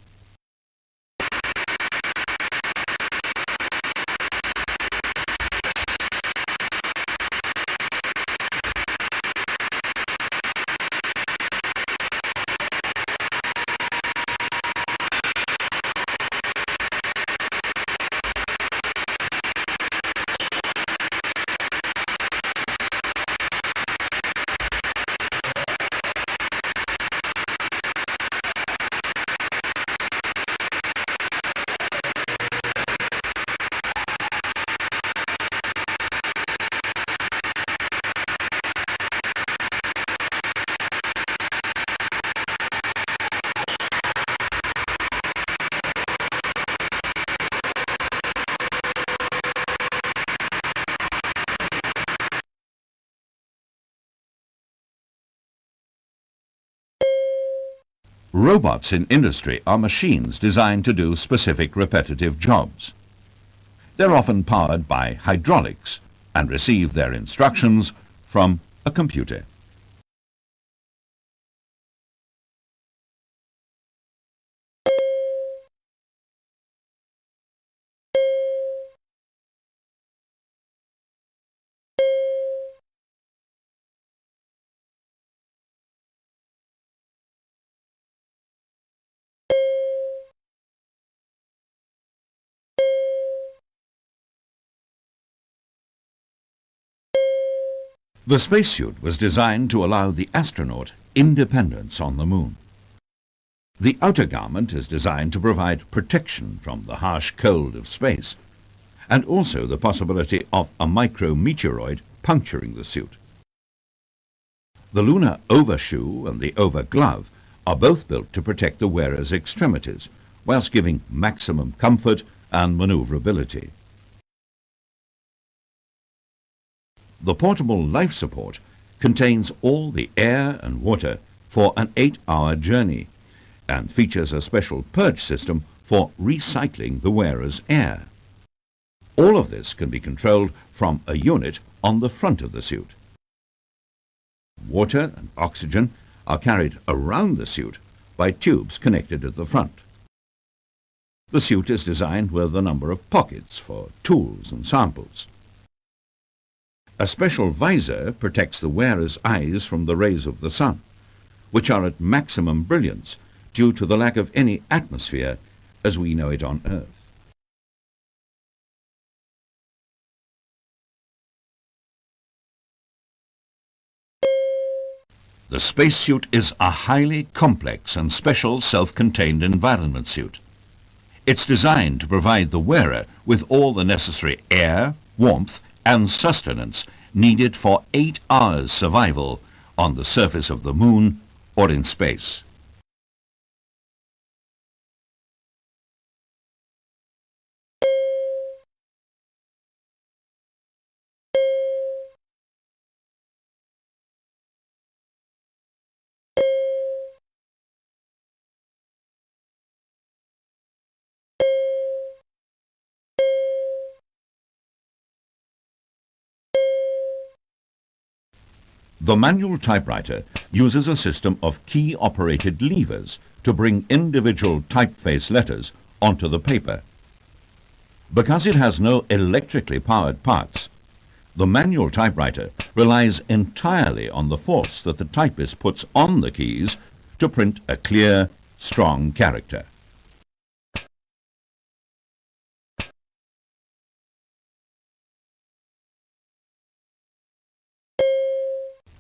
Robots in industry are machines designed to do specific repetitive jobs. They're often powered by hydraulics and receive their instructions from a computer. The spacesuit was designed to allow the astronaut independence on the moon. The outer garment is designed to provide protection from the harsh cold of space, and also the possibility of a micrometeoroid puncturing the suit. The lunar overshoe and the overglove are both built to protect the wearer's extremities, whilst giving maximum comfort and maneuverability. The portable life support contains all the air and water for an 8-hour journey and features a special purge system for recycling the wearer's air. All of this can be controlled from a unit on the front of the suit. Water and oxygen are carried around the suit by tubes connected at the front. The suit is designed with a number of pockets for tools and samples. A special visor protects the wearer's eyes from the rays of the sun, which are at maximum brilliance due to the lack of any atmosphere as we know it on Earth. The spacesuit is a highly complex and special self-contained environment suit. It's designed to provide the wearer with all the necessary air, warmth, and sustenance needed for 8 hours survival on the surface of the moon or in space. The manual typewriter uses a system of key-operated levers to bring individual typeface letters onto the paper. Because it has no electrically powered parts, the manual typewriter relies entirely on the force that the typist puts on the keys to print a clear, strong character.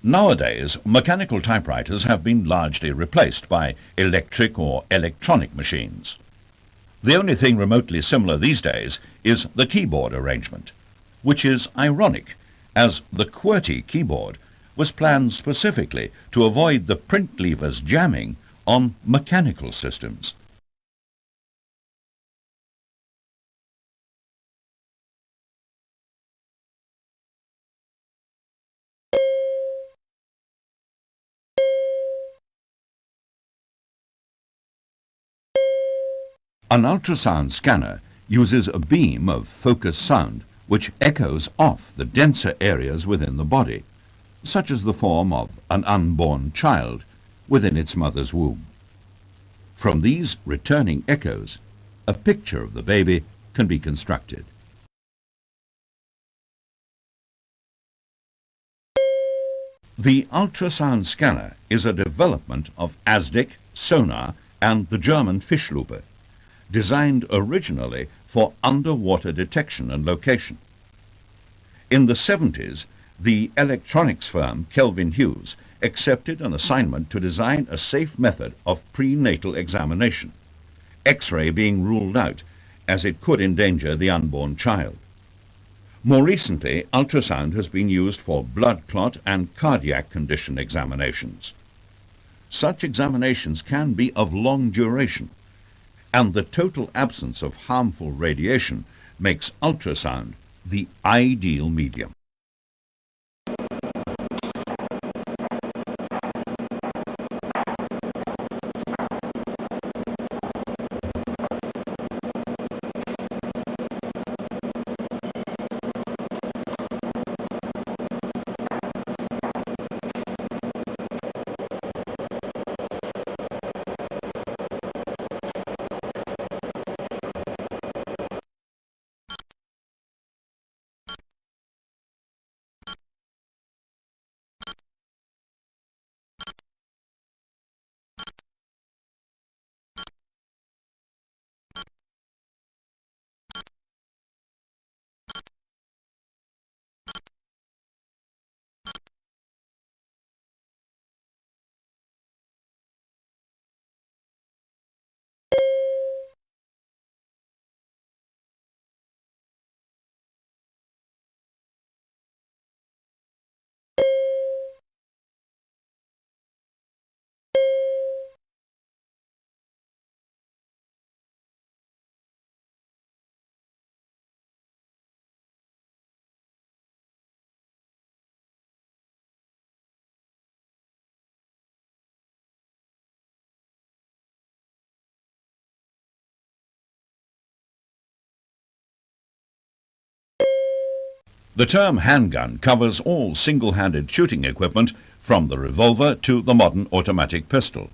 Nowadays, mechanical typewriters have been largely replaced by electric or electronic machines. The only thing remotely similar these days is the keyboard arrangement, which is ironic, as the QWERTY keyboard was planned specifically to avoid the print levers jamming on mechanical systems. An ultrasound scanner uses a beam of focused sound which echoes off the denser areas within the body, such as the form of an unborn child within its mother's womb. From these returning echoes, a picture of the baby can be constructed. The ultrasound scanner is a development of ASDIC, sonar and the German Fischlupe, designed originally for underwater detection and location. In the 70s, the electronics firm Kelvin Hughes accepted an assignment to design a safe method of prenatal examination, X-ray being ruled out as it could endanger the unborn child. More recently, ultrasound has been used for blood clot and cardiac condition examinations. Such examinations can be of long duration, and the total absence of harmful radiation makes ultrasound the ideal medium. The term handgun covers all single-handed shooting equipment from the revolver to the modern automatic pistol.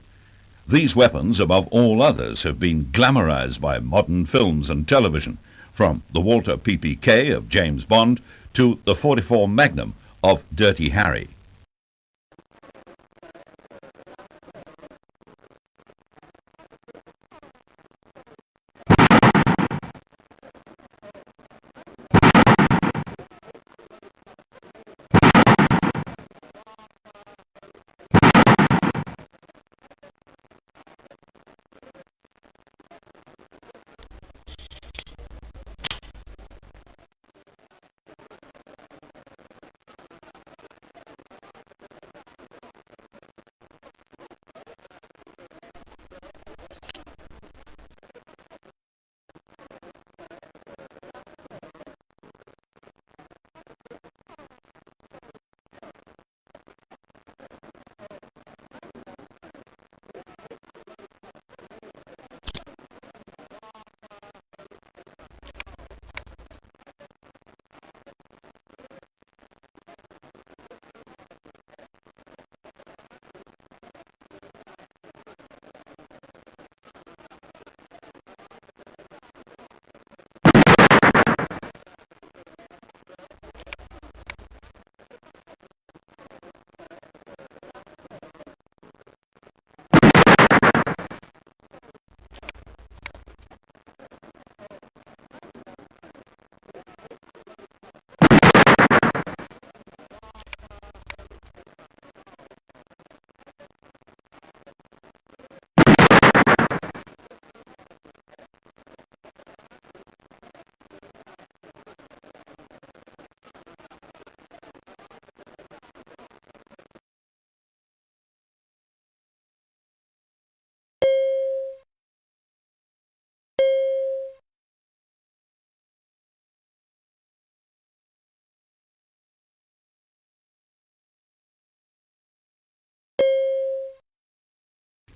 These weapons, above all others, have been glamorized by modern films and television, from the Walter PPK of James Bond to the .44 Magnum of Dirty Harry.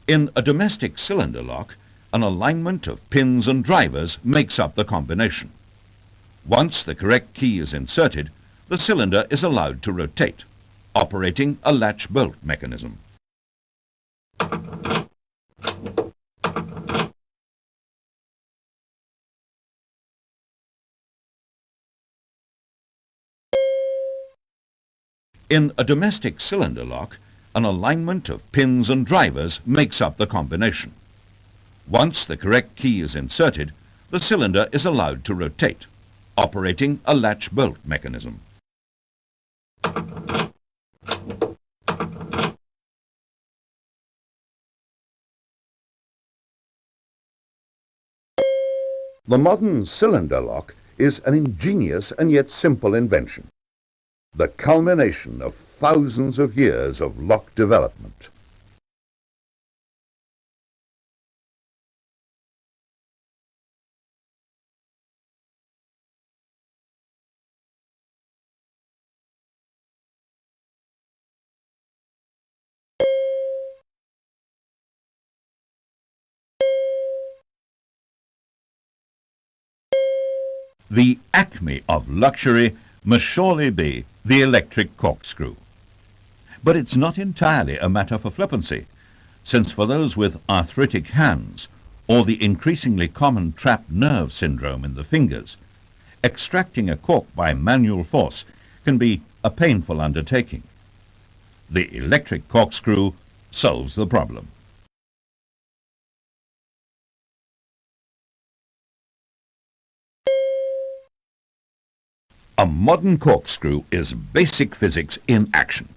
In a domestic cylinder lock, an alignment of pins and drivers makes up the combination. Once the correct key is inserted, the cylinder is allowed to rotate, operating a latch bolt mechanism. In a domestic cylinder lock, an alignment of pins and drivers makes up the combination. Once the correct key is inserted, the cylinder is allowed to rotate, operating a latch bolt mechanism. The modern cylinder lock is an ingenious and yet simple invention, the culmination of thousands of years of lock development. The acme of luxury must surely be the electric corkscrew. But it's not entirely a matter for flippancy, since for those with arthritic hands or the increasingly common trapped nerve syndrome in the fingers, extracting a cork by manual force can be a painful undertaking. The electric corkscrew solves the problem. A modern corkscrew is basic physics in action.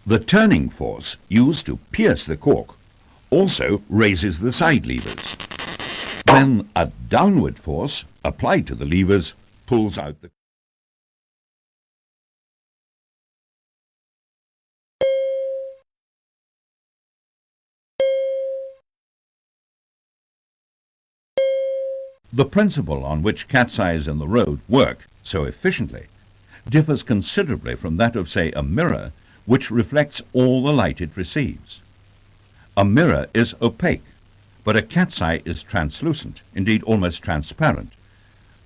The turning force used to pierce the cork also raises the side levers. Then a downward force applied to the levers pulls out the... The principle on which cat's eyes in the road work so efficiently differs considerably from that of, say, a mirror which reflects all the light it receives. A mirror is opaque, but a cat's eye is translucent, indeed almost transparent,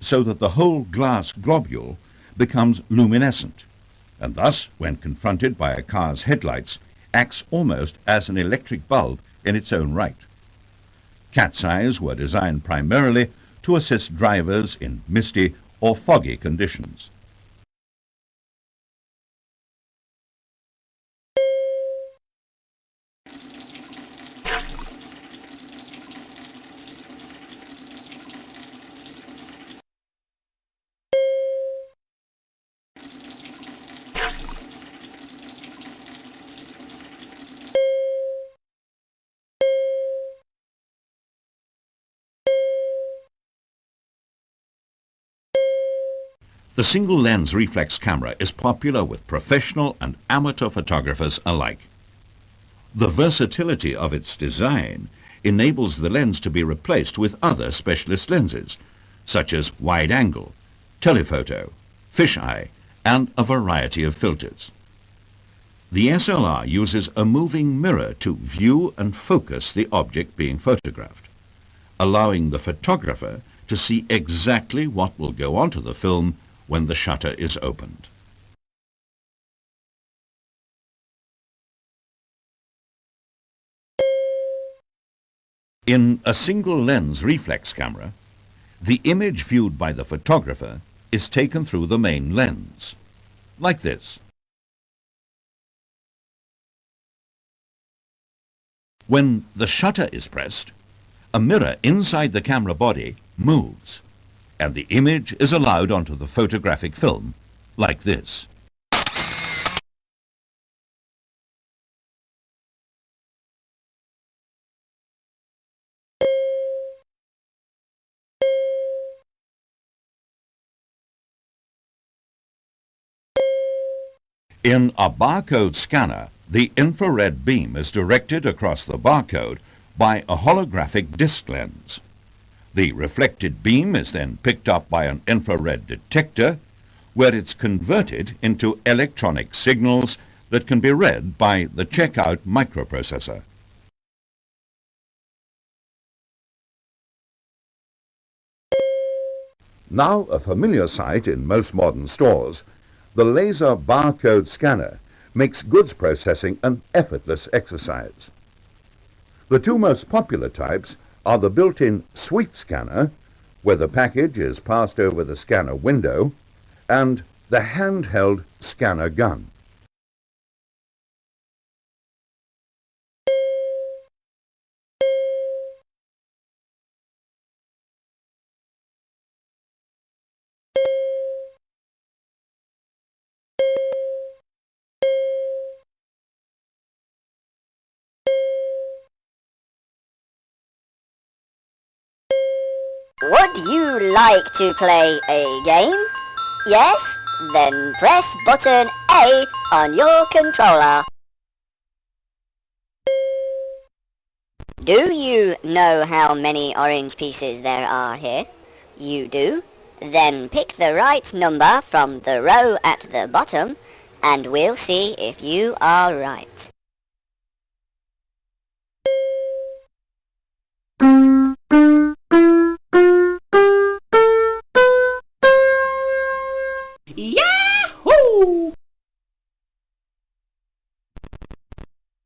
so that the whole glass globule becomes luminescent, and thus, when confronted by a car's headlights, acts almost as an electric bulb in its own right. Cat's eyes were designed primarily to assist drivers in misty or foggy conditions. The single-lens reflex camera is popular with professional and amateur photographers alike. The versatility of its design enables the lens to be replaced with other specialist lenses, such as wide-angle, telephoto, fisheye, and a variety of filters. The SLR uses a moving mirror to view and focus the object being photographed, allowing the photographer to see exactly what will go onto the film when the shutter is opened. In a single-lens reflex camera, the image viewed by the photographer is taken through the main lens, like this. When the shutter is pressed, a mirror inside the camera body moves, and the image is allowed onto the photographic film, like this. In a barcode scanner, the infrared beam is directed across the barcode by a holographic disc lens. The reflected beam is then picked up by an infrared detector, where it's converted into electronic signals that can be read by the checkout microprocessor. Now a familiar sight in most modern stores, the laser barcode scanner makes goods processing an effortless exercise. The two most popular types are the built-in sweep scanner, where the package is passed over the scanner window, and the handheld scanner gun. Would you like to play a game? Yes? Then press button A on your controller. Do you know how many orange pieces there are here? You do? Then pick the right number from the row at the bottom and we'll see if you are right. Yahoo!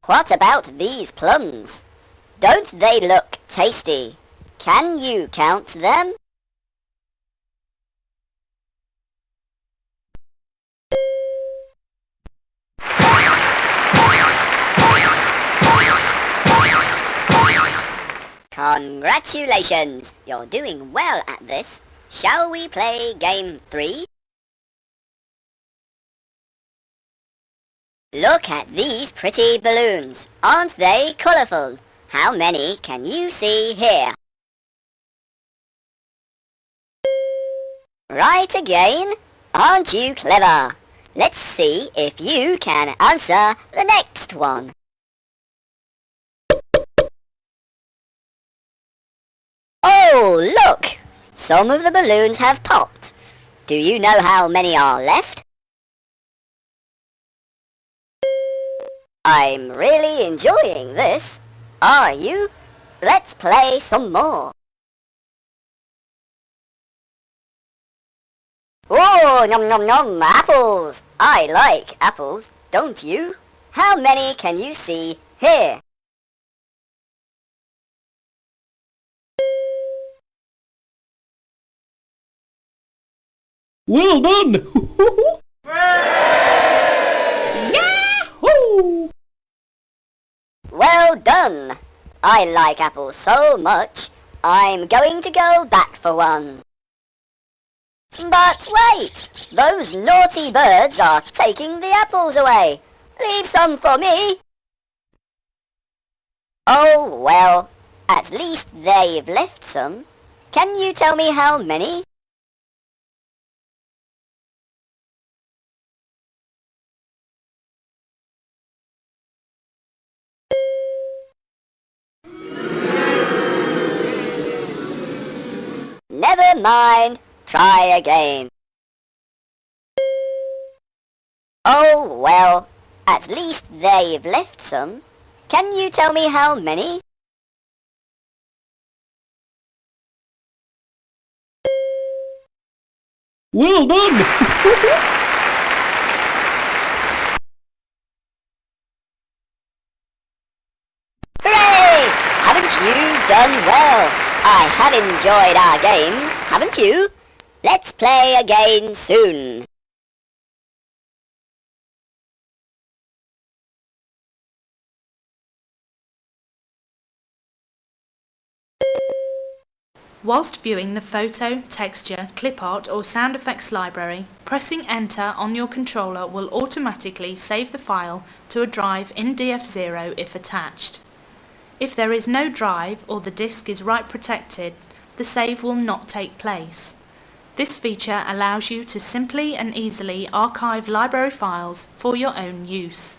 What about these plums? Don't they look tasty? Can you count them? Congratulations! You're doing well at this. Shall we play game 3? Look at these pretty balloons. Aren't they colourful? How many can you see here? Right again. Aren't you clever? Let's see if you can answer the next one. Oh, look! Some of the balloons have popped. Do you know how many are left? I'm really enjoying this. Are you? Let's play some more. Oh, nom nom nom, apples! I like apples, don't you? How many can you see here? Well done! Yahoo! Well done! I like apples so much, I'm going to go back for one. But wait! Those naughty birds are taking the apples away. Leave some for me. Oh well, at least they've left some. Can you tell me how many? Never mind. Try again. Oh well, at least they've left some. Can you tell me how many? Well done! Hooray! Haven't you done well? I have enjoyed our game, haven't you? Let's play again soon. Whilst viewing the photo, texture, clip art or sound effects library, pressing enter on your controller will automatically save the file to a drive in DF0 if attached. If there is no drive or the disk is write protected, the save will not take place. This feature allows you to simply and easily archive library files for your own use.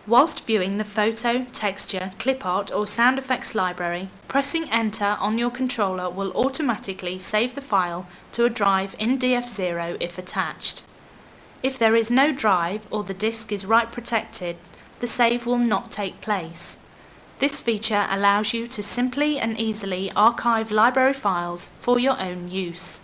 Whilst viewing the photo, texture, clip art or sound effects library, pressing enter on your controller will automatically save the file to a drive in DF0 if attached. If there is no drive or the disk is write protected, the save will not take place. This feature allows you to simply and easily archive library files for your own use.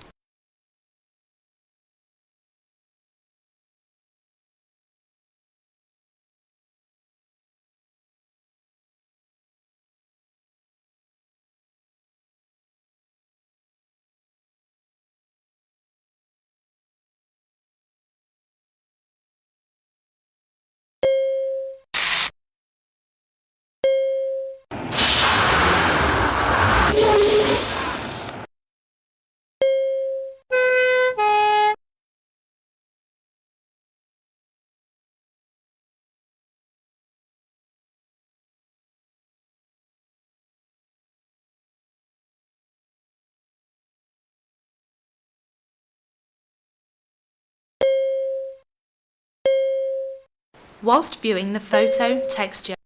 Whilst viewing the photo, texture,